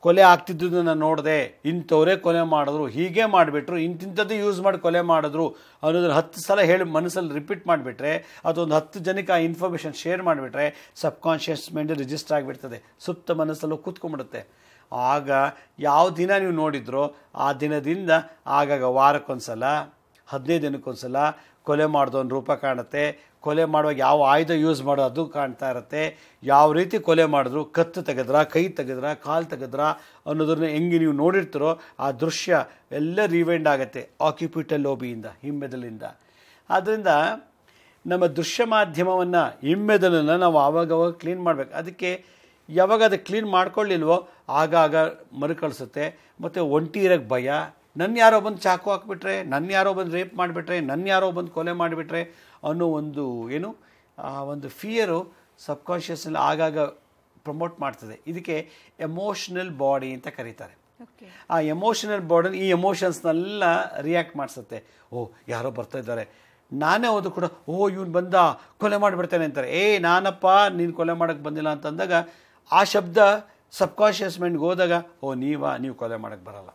ಕೊಲೆ ಆಗ್ತಿದ್ದು ನಾನು ನೋಡಿದೆ, ಇಂಥವರೇ ಕೊಲೆ ಮಾಡಿದ್ರು, ಹೀಗೆ ಮಾಡಿಬಿಟ್ರು, ಇಂಥದ್ದು ಯೂಸ್ ಮಾಡಿ ಕೊಲೆ ಮಾಡಿದ್ರು ಅನ್ನೋದನ್ನು 10 ಸಲ ಹೇಳಿ ಮನಸ್ಸಲ್ಲಿ ರಿಪೀಟ್ ಮಾಡಿಬಿಟ್ರೆ, ಅದೊಂದು 10 ಜನಕ್ಕೆ ಆ ಇನ್ಫಾರ್ಮೇಷನ್ ಶೇರ್ ಮಾಡಿಬಿಟ್ರೆ ಸಬ್ಕಾನ್ಷಿಯಸ್ ಮೈಂಡ್ ರಿಜಿಸ್ಟರ್ ಆಗಿಬಿಡ್ತದೆ, ಸುಪ್ತ ಮನಸ್ಸಲ್ಲೂ ಕೂತ್ಕೊಂಡ್ಬಿಡುತ್ತೆ. ಆಗ ಯಾವ ದಿನ ನೀವು ನೋಡಿದ್ರೋ ಆ ದಿನದಿಂದ ಆಗಾಗ ವಾರಕ್ಕೊಂದ್ಸಲ, 15 ದಿನಕ್ಕೊಂದ್ಸಲ ಕೊಲೆ ಮಾಡಿದವನ ರೂಪ ಕಾಣುತ್ತೆ. ಕೊಲೆ ಮಾಡುವಾಗ ಯಾವ ಆಯುಧ ಯೂಸ್ ಮಾಡೋ ಅದು ಕಾಣ್ತಾ ಇರುತ್ತೆ. ಯಾವ ರೀತಿ ಕೊಲೆ ಮಾಡಿದ್ರು, ಕತ್ತು ತೆಗೆದ್ರ, ಕೈ ತೆಗೆದ್ರ, ಕಾಲು ತೆಗೆದ್ರ ಅನ್ನೋದನ್ನ ಹೆಂಗೆ ನೀವು ನೋಡಿರ್ತೀರೋ ಆ ದೃಶ್ಯ ಎಲ್ಲ ರಿವೈಂಡ್ ಆಗುತ್ತೆ ಆಕ್ಯುಪಿಟಲ್ ಲೋಬಿಯಿಂದ, ಹಿಮ್ಮೆದಲಿಂದ. ಆದ್ದರಿಂದ ನಮ್ಮ ದೃಶ್ಯ ಮಾಧ್ಯಮವನ್ನು, ಹಿಮ್ಮೆದಲನ್ನು ನಾವು ಆವಾಗವಾಗ ಕ್ಲೀನ್ ಮಾಡಬೇಕು. ಅದಕ್ಕೆ ಯಾವಾಗ ಅದು ಕ್ಲೀನ್ ಮಾಡ್ಕೊಳ್ಳಿಲ್ವೋ ಆಗಾಗ ಮರುಕಳಿಸುತ್ತೆ. ಮತ್ತು ಒಂಟಿ ಇರೋಕ್ಕೆ ಭಯ, ನನ್ನ ಯಾರೋ ಬಂದು ಚಾಕು ಹಾಕ್ಬಿಟ್ರೆ, ನನ್ನ ಯಾರೋ ಬಂದು ರೇಪ್ ಮಾಡಿಬಿಟ್ರೆ, ನನ್ನ ಯಾರೋ ಬಂದು ಕೊಲೆ ಮಾಡಿಬಿಟ್ರೆ ಅನ್ನೋ ಒಂದು ಒಂದು ಫಿಯರು ಸಬ್ಕಾನ್ಷಿಯಸ್ನಲ್ಲಿ ಆಗಾಗ ಪ್ರಮೋಟ್ ಮಾಡ್ತದೆ. ಇದಕ್ಕೆ ಎಮೋಷ್ನಲ್ ಬಾಡಿ ಅಂತ ಕರೀತಾರೆ. ಆ ಎಮೋಷನಲ್ ಬಾಡಿ ಈ ಎಮೋಷನ್ಸ್ನೆಲ್ಲ ರಿಯಾಕ್ಟ್ ಮಾಡಿಸುತ್ತೆ. ಓ ಯಾರೋ ಬರ್ತಾ ಇದ್ದಾರೆ, ನಾನೇ ಹೋದ್ರು ಕೂಡ ಓ ಇವನು ಬಂದ ಕೊಲೆ ಮಾಡಿಬಿಡ್ತಾನೆ ಅಂತಾರೆ. ನಾನಪ್ಪ ನೀನು ಕೊಲೆ ಮಾಡೋಕ್ಕೆ ಬಂದಿಲ್ಲ ಅಂತಂದಾಗ ಆ ಶಬ್ದ ಸಬ್ಕಾನ್ಷಿಯಸ್ ಮೈಂಡ್ಗೆ ಹೋದಾಗ ಓ ನೀವು ಕೊಲೆ ಮಾಡೋಕ್ಕೆ ಬರಲ್ಲ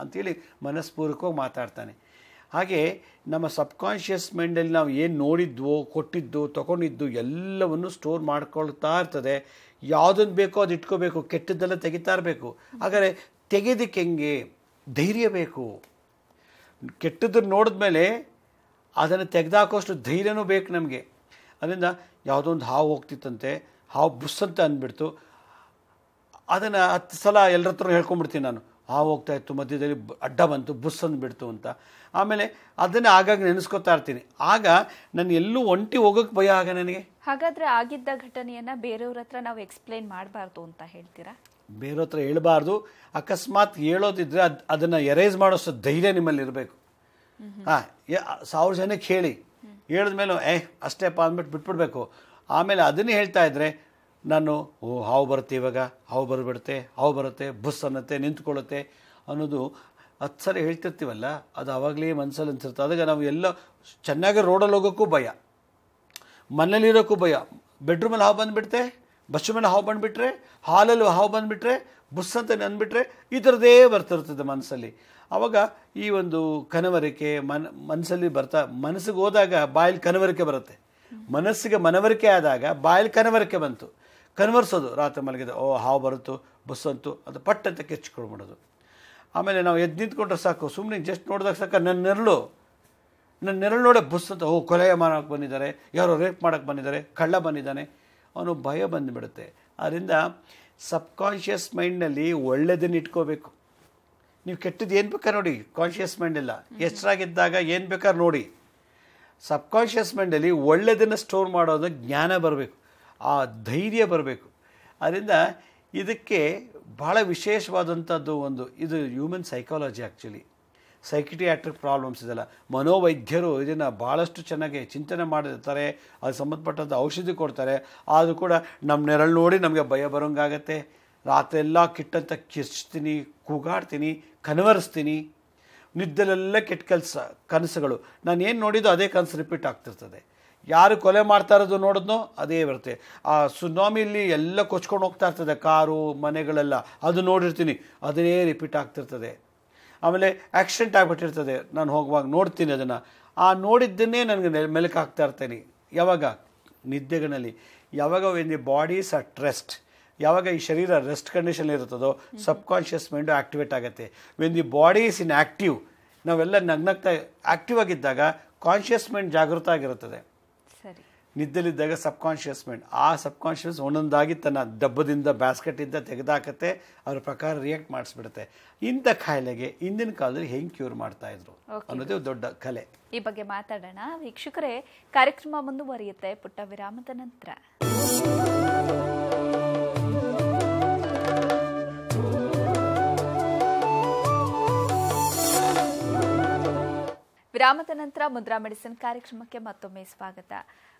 ಅಂಥೇಳಿ ಮನಸ್ಪೂರ್ವಕವಾಗಿ ಮಾತಾಡ್ತಾನೆ. ಹಾಗೆ ನಮ್ಮ ಸಬ್ಕಾನ್ಷಿಯಸ್ ಮೈಂಡಲ್ಲಿ ನಾವು ಏನು ನೋಡಿದ್ವೋ, ಕೊಟ್ಟಿದ್ದು, ತೊಗೊಂಡಿದ್ದು ಎಲ್ಲವನ್ನು ಸ್ಟೋರ್ ಮಾಡ್ಕೊಳ್ತಾ ಇರ್ತದೆ. ಯಾವುದನ್ನು ಬೇಕೋ ಅದು ಇಟ್ಕೋಬೇಕು, ಕೆಟ್ಟದ್ದೆಲ್ಲ ತೆಗಿತಾ ಇರಬೇಕು. ಹಾಗಾದರೆ ತೆಗೆಯೋದಕ್ಕೆ ಹೆಂಗೆ ಧೈರ್ಯ ಬೇಕು. ಕೆಟ್ಟದ್ದನ್ನು ನೋಡಿದ್ಮೇಲೆ ಅದನ್ನು ತೆಗೆದಾಕೋಷ್ಟು ಧೈರ್ಯನೂ ಬೇಕು ನಮಗೆ. ಅದರಿಂದ ಯಾವುದೋ ಒಂದು ಹಾವು ಹೋಗ್ತಿತ್ತಂತೆ, ಹಾವು ಬುಸ್ ಅಂತ ಅಂದ್ಬಿಡ್ತು. ಅದನ್ನು 10 ಸಲ ಎಲ್ಲರ ಹತ್ರ ಹೇಳ್ಕೊಂಡ್ಬಿಡ್ತೀನಿ ನಾನು, ಹಾವು ಹೋಗ್ತಾಯಿತ್ತು, ಮಧ್ಯದಲ್ಲಿ ಅಡ್ಡ ಬಂತು, ಬುಸ್ ಅಂದ್ಬಿಡ್ತು ಅಂತ. ಆಮೇಲೆ ಅದನ್ನೇ ಆಗಾಗ ನೆನೆಸ್ಕೊತಾ ಇರ್ತೀನಿ. ಆಗ ನಾನು ಎಲ್ಲೂ ಒಂಟಿ ಹೋಗೋಕ್ಕೆ ಭಯ ಆಗ ನನಗೆ. ಹಾಗಾದರೆ ಆಗಿದ್ದ ಘಟನೆಯನ್ನು ಬೇರೆಯವ್ರ ಹತ್ರ ನಾವು ಎಕ್ಸ್ಪ್ಲೈನ್ ಮಾಡಬಾರ್ದು ಅಂತ ಹೇಳ್ತೀರಾ? ಬೇರೆಯವ್ರ ಹತ್ರ ಹೇಳಬಾರ್ದು. ಅಕಸ್ಮಾತ್ ಹೇಳೋದಿದ್ರೆ ಅದನ್ನು ಎರೇಸ್ ಮಾಡೋಷ್ಟು ಧೈರ್ಯ ನಿಮ್ಮಲ್ಲಿ ಇರಬೇಕು. 1000 ಜನಕ್ಕೆ ಹೇಳಿದ್ಮೇಲೆ ಅಷ್ಟೇಪ್ಪ ಅಂದ್ಬಿಟ್ಟು ಬಿಟ್ಬಿಡ್ಬೇಕು. ಆಮೇಲೆ ಅದನ್ನೇ ಹೇಳ್ತಾ ಇದ್ದರೆ ನಾನು ಹಾವು ಬರುತ್ತೆ, ಇವಾಗ ಹಾವು ಬರುತ್ತೆ, ಹಾವು ಬರುತ್ತೆ, ಬುಸ್ ಅನ್ನತ್ತೆ, ನಿಂತ್ಕೊಳ್ಳುತ್ತೆ ಅನ್ನೋದು 10 ಸಲ ಹೇಳ್ತಿರ್ತೀವಲ್ಲ, ಅದು ಆವಾಗಲೇ ಮನಸ್ಸಲ್ಲಿ ಅನ್ಸಿರುತ್ತೆ. ಅದಾಗ ನಾವು ಎಲ್ಲ ಚೆನ್ನಾಗಿ ರೋಡಲ್ಲಿ ಹೋಗೋಕ್ಕೂ ಭಯ, ಮನೇಲಿರೋಕ್ಕೂ ಭಯ. ಬೆಡ್ರೂಮಲ್ಲಿ ಹಾವು ಬಂದುಬಿಡ್ತೆ, ಬಸ್ಸು ಮೇಲೆ ಹಾವು ಬಂದುಬಿಟ್ರೆ, ಹಾಲಲ್ಲಿ ಹಾವು ಬಂದುಬಿಟ್ರೆ, ಬುಸ್ ಅಂತ ಅಂದ್ಬಿಟ್ರೆ, ಈ ಥರದೇ ಬರ್ತಿರ್ತದೆ ಮನಸ್ಸಲ್ಲಿ. ಆವಾಗ ಈ ಒಂದು ಕನವರಿಕೆ ಮನಸ್ಸಲ್ಲಿ ಮನಸ್ಸಿಗೆ ಹೋದಾಗ ಬಾಯಲ್ಲಿ ಕನವರಿಕೆ ಬರುತ್ತೆ. ಮನಸ್ಸಿಗೆ ಮನವರಿಕೆ ಆದಾಗ ಬಾಯಲ್ಲಿ ಕನವರಿಕೆ ಬಂತು. ಕನ್ವರ್ಸೋದು, ರಾತ್ರಿ ಮಲಗಿದೆ, ಓ ಹಾವು ಬರುತ್ತೋ ಬಸ್ ಅಂತೂ ಅದು ಪಟ್ ಅಂತ ಕೆಚ್ಕೊಳ್ಬಿಡೋದು. ಆಮೇಲೆ ನಾವು ಎದ್ದು ನಿಂತ್ಕೊಂಡ್ರೆ ಸಾಕು, ಸುಮ್ಮನೆ ಜಸ್ಟ್ ನೋಡಿದಾಗ ಸಾಕು ನನ್ನ ನೆರಳು ನೋಡೋ ಬಸ್ ಅಂತ, ಓ ಕೊಲೆ ಮಾಡೋಕ್ಕೆ ಬಂದಿದ್ದಾರೆ, ಯಾರೋ ರೇಪ್ ಮಾಡೋಕ್ಕೆ ಬಂದಿದ್ದಾರೆ, ಕಳ್ಳ ಬಂದಿದ್ದಾನೆ ಅವನು ಭಯ ಬಂದುಬಿಡುತ್ತೆ. ಆದ್ದರಿಂದ ಸಬ್ಕಾನ್ಷಿಯಸ್ ಮೈಂಡ್ನಲ್ಲಿ ಒಳ್ಳೆಯದನ್ನು ಇಟ್ಕೋಬೇಕು. ನೀವು ಕೆಟ್ಟದ್ದು ಏನು ಬೇಕಾದ್ರೆ ನೋಡಿ, ಕಾನ್ಷಿಯಸ್ ಮೈಂಡೆಲ್ಲ ಎಷ್ಟರಾಗಿದ್ದಾಗ ಏನು ಬೇಕಾದ್ರೆ ನೋಡಿ. ಸಬ್ಕಾನ್ಷಿಯಸ್ ಮೈಂಡಲ್ಲಿ ಒಳ್ಳೆಯದನ್ನು ಸ್ಟೋರ್ ಮಾಡೋದು ಜ್ಞಾನ ಬರಬೇಕು, ಆ ಧೈರ್ಯ ಬರಬೇಕು. ಅದರಿಂದ ಇದಕ್ಕೆ ಭಾಳ ವಿಶೇಷವಾದಂಥದ್ದು ಇದು ಹ್ಯೂಮನ್ ಸೈಕಾಲಜಿ. ಆ್ಯಕ್ಚುಲಿ ಸೈಕಿಟ್ರಿಯಾಟ್ರಿಕ್ ಪ್ರಾಬ್ಲಮ್ಸ್ ಇದೆಲ್ಲ ಮನೋವೈದ್ಯರು ಇದನ್ನು ಭಾಳಷ್ಟು ಚೆನ್ನಾಗಿ ಚಿಂತನೆ ಮಾಡಿರ್ತಾರೆ, ಅದು ಸಂಬಂಧಪಟ್ಟಂಥ ಔಷಧಿ ಕೊಡ್ತಾರೆ. ಆದರೂ ಕೂಡ ನಮ್ಮ ನೆರಳು ನೋಡಿ ನಮಗೆ ಭಯ ಬರೋಂಗಾಗತ್ತೆ. ರಾತ್ರಿ ಎಲ್ಲ ಕಿಟ್ಟಂತ ಕಿರ್ಚ್ತೀನಿ, ಕೂಗಾಡ್ತೀನಿ, ಕನವರಿಸ್ತೀನಿ. ನಿದ್ದೆಲೆಲ್ಲ ಕೆಟ್ಟ ಕನಸುಗಳು, ನಾನು ಏನು ನೋಡಿದ್ದು ಅದೇ ಕನಸು ರಿಪೀಟ್ ಆಗ್ತಿರ್ತದೆ. ಯಾರು ಕೊಲೆ ಮಾಡ್ತಾ ಇರೋದು ನೋಡಿದ್ನೋ ಅದೇ ಬರುತ್ತೆ. ಆ ಸುನಾಮಿಲಿ ಎಲ್ಲ ಕೊಚ್ಕೊಂಡು ಹೋಗ್ತಾ ಇರ್ತದೆ, ಕಾರು ಮನೆಗಳೆಲ್ಲ, ಅದು ನೋಡಿರ್ತೀನಿ, ಅದನ್ನೇ ರಿಪೀಟ್ ಆಗ್ತಿರ್ತದೆ. ಆಮೇಲೆ ಆಕ್ಸಿಡೆಂಟ್ ಆಗಿಬಿಟ್ಟಿರ್ತದೆ, ನಾನು ಹೋಗುವಾಗ ನೋಡ್ತೀನಿ ಅದನ್ನು, ಆ ನೋಡಿದ್ದನ್ನೇ ನನಗೆ ಮೆಲುಕಾಗ್ತಾ ಇರ್ತೀನಿ. ಯಾವಾಗ ನಿದ್ದೆಗಳಲ್ಲಿ, ಯಾವಾಗ when the bodies at rest, ಯಾವಾಗ ಈ ಶರೀರ ರೆಸ್ಟ್ ಕಂಡೀಷನ್ ಇರುತ್ತದೋ ಸಬ್ ಕಾನ್ಷಿಯಸ್ ಮೈಂಡು ಆಕ್ಟಿವೇಟ್ ಆಗುತ್ತೆ. When the body is in active, ನಾವೆಲ್ಲ ನಗ್ನಗ್ತಾ ಆ್ಯಕ್ಟಿವ್ ಆಗಿದ್ದಾಗ ಕಾನ್ಷಿಯಸ್ ಮೈಂಡ್ ಜಾಗೃತ ಆಗಿರುತ್ತದೆ. ಸರಿ. ನಿದ್ದಲಿದ್ದಾಗ ಸಬ್ ಕಾನ್ಷಿಯಸ್ ಮೈಂಡ್, ಆ ಸಬ್ ಕಾನ್ಷಿಯಸ್ ಒಂದೊಂದಾಗಿ ತನ್ನ ಡಬ್ಬದಿಂದ ಬ್ಯಾಸ್ಕೆಟಿಂದ ತೆಗೆದಾಕತ್ತೆ, ಅವ್ರ ಪ್ರಕಾರ ರಿಯಾಕ್ಟ್ ಮಾಡಿಸ್ಬಿಡುತ್ತೆ. ಇಂಥ ಕಾಯಿಲೆಗೆ ಹಿಂದಿನ ಕಾಲದಲ್ಲಿ ಹೆಂಗೆ ಕ್ಯೂರ್ ಮಾಡ್ತಾ ಇದ್ರು ಅನ್ನೋದೇ ದೊಡ್ಡ ಕಲೆ. ಈ ಬಗ್ಗೆ ಮಾತಾಡೋಣ ವೀಕ್ಷಕರೇ. ಕಾರ್ಯಕ್ರಮ ಮುಂದುವರಿಯುತ್ತೆ ಪುಟ್ಟ ವಿರಾಮದ ನಂತರ. ವಿರಾಮದ ನಂತರ ಮುದ್ರಾ ಮೆಡಿಸಿನ್ ಕಾರ್ಯಕ್ರಮಕ್ಕೆ ಮತ್ತೊಮ್ಮೆ ಸ್ವಾಗತ.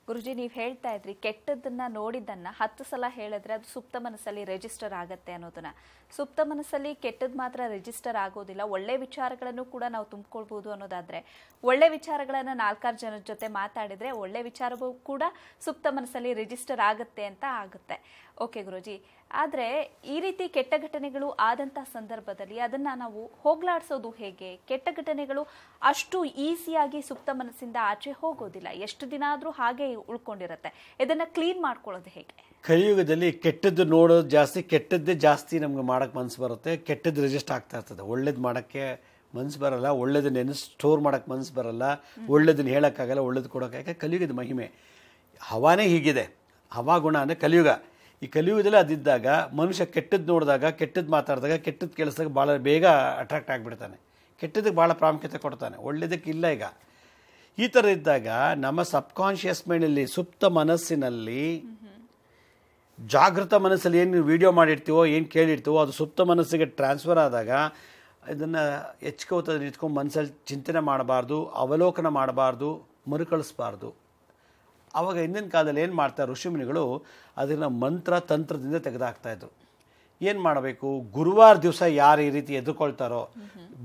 ಗುರುಜಿ, ನೀವು ಹೇಳ್ತಾ ಇದ್ರಿ ಕೆಟ್ಟದನ್ನ ನೋಡಿದ್ದನ್ನ 10 ಸಲ ಹೇಳಿದ್ರೆ ಅದು ಸುಪ್ತ ಮನಸ್ಸಲ್ಲಿ ರಿಜಿಸ್ಟರ್ ಆಗತ್ತೆ ಅನ್ನೋದನ್ನ. ಸುಪ್ತ ಮನಸ್ಸಲ್ಲಿ ಕೆಟ್ಟದ್ ಮಾತ್ರ ರಿಜಿಸ್ಟರ್ ಆಗೋದಿಲ್ಲ, ಒಳ್ಳೆ ವಿಚಾರಗಳನ್ನು ಕೂಡ ನಾವು ತುಂಬಿಕೊಳ್ಬಹುದು ಅನ್ನೋದಾದ್ರೆ, ಒಳ್ಳೆ ವಿಚಾರಗಳನ್ನ 4-6 ಜನರ ಜೊತೆ ಮಾತಾಡಿದ್ರೆ ಒಳ್ಳೆ ವಿಚಾರವೂ ಕೂಡ ಸುಪ್ತ ಮನಸ್ಸಲ್ಲಿ ರಿಜಿಸ್ಟರ್ ಆಗತ್ತೆ ಅಂತ ಆಗುತ್ತೆ. ಓಕೆ ಗುರುಜಿ, ಆದ್ರೆ ಈ ರೀತಿ ಕೆಟ್ಟ ಘಟನೆಗಳು ಆದಂತ ಸಂದರ್ಭದಲ್ಲಿ ಅದನ್ನ ನಾವು ಹೋಗ್ಲಾಡ್ಸೋದು ಹೇಗೆ? ಕೆಟ್ಟ ಘಟನೆಗಳು ಅಷ್ಟು ಈಸಿಯಾಗಿ ಸುಪ್ತ ಮನಸ್ಸಿಂದ ಆಚೆ ಹೋಗೋದಿಲ್ಲ, ಎಷ್ಟು ದಿನ ಆದ್ರೂ ಹಾಗೆ ಉಳ್ಕೊಂಡಿರುತ್ತೆ. ಇದನ್ನ ಕ್ಲೀನ್ ಮಾಡ್ಕೊಳ್ಳೋದು ಹೇಗೆ? ಕಲಿಯುಗದಲ್ಲಿ ಕೆಟ್ಟದ್ದು ನೋಡೋದು ಜಾಸ್ತಿ, ಕೆಟ್ಟದ್ದೇ ಜಾಸ್ತಿ ನಮ್ಗೆ ಮಾಡಕ್ಕೆ ಮನಸ್ಸು ಬರುತ್ತೆ. ಕೆಟ್ಟದ್ದು ರಿಜಿಸ್ಟ್ ಆಗ್ತಾ ಇರ್ತದೆ, ಒಳ್ಳೇದು ಮಾಡೋಕ್ಕೆ ಮನಸ್ಸು ಬರಲ್ಲ, ಒಳ್ಳೇದನ್ನ ಸ್ಟೋರ್ ಮಾಡೋಕ್ಕೆ ಮನಸ್ಸು ಬರಲ್ಲ, ಒಳ್ಳೇದನ್ನ ಹೇಳೋಕ್ಕಾಗಲ್ಲ, ಒಳ್ಳೇದು ಕೊಡೋಕ್ಕಾಗಲ್ಲ. ಕಲಿಯುಗದ ಮಹಿಮೆ ಹವಾನೇ ಹೀಗಿದೆ. ಹವಾ ಗುಣ ಅಂದರೆ ಕಲಿಯುಗ. ಈ ಕಲಿಯುಗದಲ್ಲಿ ಅದಿದ್ದಾಗ ಮನುಷ್ಯ ಕೆಟ್ಟದ್ದು ನೋಡಿದಾಗ, ಕೆಟ್ಟದ್ದು ಮಾತಾಡಿದಾಗ, ಕೆಟ್ಟದ್ದು ಕೇಳಿಸಿದಾಗ ಭಾಳ ಬೇಗ ಅಟ್ರಾಕ್ಟ್ ಆಗಿಬಿಡ್ತಾನೆ, ಕೆಟ್ಟದಕ್ಕೆ ಭಾಳ ಪ್ರಾಮುಖ್ಯತೆ ಕೊಡ್ತಾನೆ, ಒಳ್ಳೆಯದಕ್ಕೆ ಇಲ್ಲ. ಈಗ ಈ ಥರ ಇದ್ದಾಗ ನಮ್ಮ ಸಬ್ ಕಾನ್ಷಿಯಸ್ ಮೈಂಡಲ್ಲಿ, ಸುಪ್ತ ಮನಸ್ಸಿನಲ್ಲಿ, ಜಾಗೃತ ಮನಸ್ಸಲ್ಲಿ ಏನು ವಿಡಿಯೋ ಮಾಡಿರ್ತೀವೋ, ಏನು ಕೇಳಿರ್ತೀವೋ ಅದು ಸುಪ್ತ ಮನಸ್ಸಿಗೆ ಟ್ರಾನ್ಸ್ಫರ್ ಆದಾಗ ಇದನ್ನು ಹೆಚ್ಕೋತದಲ್ಲಿ ಇಟ್ಕೊಂಡು ಮನಸ್ಸಲ್ಲಿ ಚಿಂತನೆ ಮಾಡಬಾರ್ದು, ಅವಲೋಕನ ಮಾಡಬಾರ್ದು, ಮರುಕಳಿಸ್ಬಾರ್ದು. ಆವಾಗ ಹಿಂದಿನ ಕಾಲದಲ್ಲಿ ಏನು ಮಾಡ್ತಾರೆ ಋಷಿಮುನಿಗಳು, ಅದನ್ನು ಮಂತ್ರ ತಂತ್ರದಿಂದ ತೆಗೆದಾಕ್ತಾಯಿದ್ರು. ಏನು ಮಾಡಬೇಕು, ಗುರುವಾರ ದಿವಸ ಯಾರು ಈ ರೀತಿ ಎದುರ್ಕೊಳ್ತಾರೋ,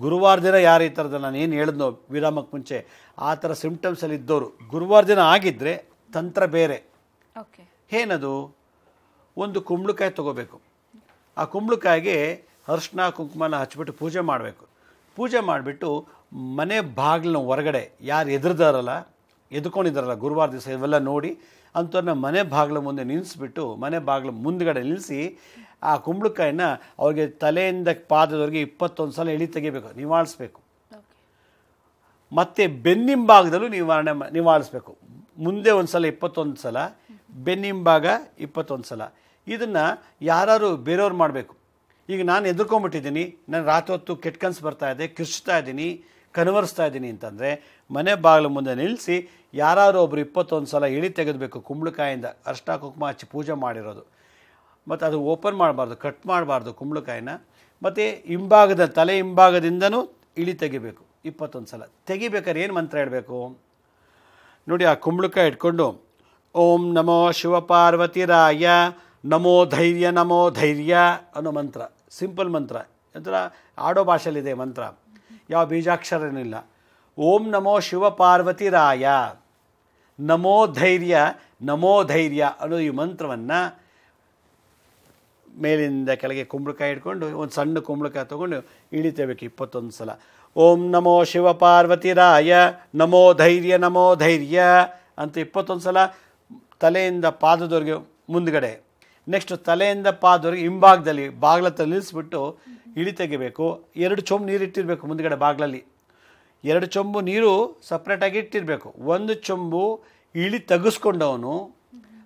ಗುರುವಾರ ದಿನ ಯಾರು ಈ ಥರದ ನಾನು ಏನು ಹೇಳಿದ್ನೋ ವಿರಾಮಕ್ಕೆ ಮುಂಚೆ ಆ ಥರ ಸಿಂಪ್ಟಮ್ಸಲ್ಲಿ ಇದ್ದವರು ಗುರುವಾರ ದಿನ ಆಗಿದ್ದರೆ ತಂತ್ರ ಬೇರೆ. ಏನದು, ಒಂದು ಕುಂಬಳಕಾಯಿ ತೊಗೋಬೇಕು, ಆ ಕುಂಬಳಕಾಯಿಗೆ ಅರಿಶಿನ ಕುಂಕುಮನ ಹಚ್ಬಿಟ್ಟು ಪೂಜೆ ಮಾಡಬೇಕು. ಪೂಜೆ ಮಾಡಿಬಿಟ್ಟು ಮನೆ ಬಾಗಿಲಿನ ಹೊರಗಡೆ ಯಾರು ಎದ್ಕೊಂಡಿದ್ದಾರಲ್ಲ ಗುರುವಾರ ದಿವಸ ಇವೆಲ್ಲ ನೋಡಿ ಅಂಥವ್ರನ್ನ ಮನೆ ಬಾಗಿಲ ಮುಂದೆ ನಿಲ್ಲಿಸ್ಬಿಟ್ಟು, ಮನೆ ಬಾಗಿಲ ಮುಂದ್ಗಡೆ ನಿಲ್ಲಿಸಿ ಆ ಕುಂಬಳಕಾಯಿನ ಅವ್ರಿಗೆ ತಲೆಯಿಂದ ಪಾದದವರೆಗೆ 21 ಸಲ ಎಳಿ ತೆಗಿಬೇಕು, ನಿವಾಳಿಸ್ಬೇಕು. ಮತ್ತು ಬೆನ್ನಿಂಭಾಗದಲ್ಲೂ ನಿವಾಳಿಸ್ಬೇಕು. ಮುಂದೆ ಒಂದು ಸಲ 21 ಸಲ, ಬೆನ್ನಿಂಭಾಗ 21 ಸಲ. ಇದನ್ನು ಯಾರು ಬೇರೆಯವ್ರು ಮಾಡಬೇಕು. ಈಗ ನಾನು ಎದುರ್ಕೊಂಡ್ಬಿಟ್ಟಿದ್ದೀನಿ, ನಾನು ರಾತ್ರಿ ಹೊತ್ತು ಕೆಟ್ಟ ಕನಸು ಬರ್ತಾ ಇದೆ, ಕಿರ್ಚ್ತಾ ಇದ್ದೀನಿ, ಕನ್ವರ್ಸ್ತಾ ಇದ್ದೀನಿ ಅಂತಂದರೆ ಮನೆ ಬಾಗಿಲು ಮುಂದೆ ನಿಲ್ಲಿಸಿ ಯಾರು ಒಬ್ಬರು 21 ಸಲ ಇಳಿ ತೆಗೆದಬೇಕು ಕುಂಬಳಕಾಯಿಂದ, ಅರಿಶಿನ ಕುಂಕುಮ ಹಚ್ಚಿ ಪೂಜೆ ಮಾಡಿರೋದು. ಮತ್ತು ಅದು ಓಪನ್ ಮಾಡಬಾರ್ದು, ಕಟ್ ಮಾಡಬಾರ್ದು ಕುಂಬಳಕಾಯಿನ. ಮತ್ತು ತಲೆ ಹಿಂಭಾಗದಿಂದನೂ ಇಳಿ ತೆಗಿಬೇಕು 21 ಸಲ. ತೆಗಿಬೇಕಾದ್ರೆ ಏನು ಮಂತ್ರ ಹೇಳಬೇಕು ನೋಡಿ, ಆ ಕುಂಬಳಕಾಯಿ ಇಟ್ಕೊಂಡು ಓಂ ನಮೋ ಶಿವಪಾರ್ವತಿರಾಯ ನಮೋ ಧೈರ್ಯ ಅನ್ನೋ ಮಂತ್ರ, ಸಿಂಪಲ್ ಮಂತ್ರ, ಒಂಥರ ಆಡೋ ಭಾಷೆಯಲ್ಲಿದೆ ಮಂತ್ರ, ಯಾವ ಬೀಜಾಕ್ಷರನೂ ಇಲ್ಲ. ಓಂ ನಮೋ ಶಿವಪಾರ್ವತಿರಾಯ ನಮೋ ಧೈರ್ಯ ಅನ್ನೋ ಈ ಮಂತ್ರವನ್ನು ಮೇಲಿಂದ ಕೆಳಗೆ ಕುಂಬಳಕಾಯಿ ಇಟ್ಕೊಂಡು ಒಂದು ಸಣ್ಣ ಕುಂಬಳಕಾಯಿ ತೊಗೊಂಡು ಇಳಿತೇಬೇಕು 21 ಸಲ. ಓಂ ನಮೋ ಶಿವಪಾರ್ವತಿರಾಯ ನಮೋ ಧೈರ್ಯ ಅಂತ 21 ಸಲ ತಲೆಯಿಂದ ಪಾದದವರೆಗೆ ಮುಂದ್ಗಡೆ. ನೆಕ್ಸ್ಟ್ ತಲೆಯಿಂದ ಪಾದದವರೆಗೆ ಹಿಂಭಾಗದಲ್ಲಿ ಬಾಗ್ಲತ್ತ ನಿಲ್ಲಿಸ್ಬಿಟ್ಟು ಇಳಿ ತೆಗಿಬೇಕು. 2 ಚೊಂಬು ನೀರು ಇಟ್ಟಿರಬೇಕು ಮುಂದ್ಗಡೆ ಬಾಗ್ಲಲ್ಲಿ. 2 ಚೊಂಬು ನೀರು ಸಪ್ರೇಟಾಗಿ ಇಟ್ಟಿರಬೇಕು. 1 ಚೊಂಬು ಇಳಿ ತೆಗೆಸ್ಕೊಂಡವನು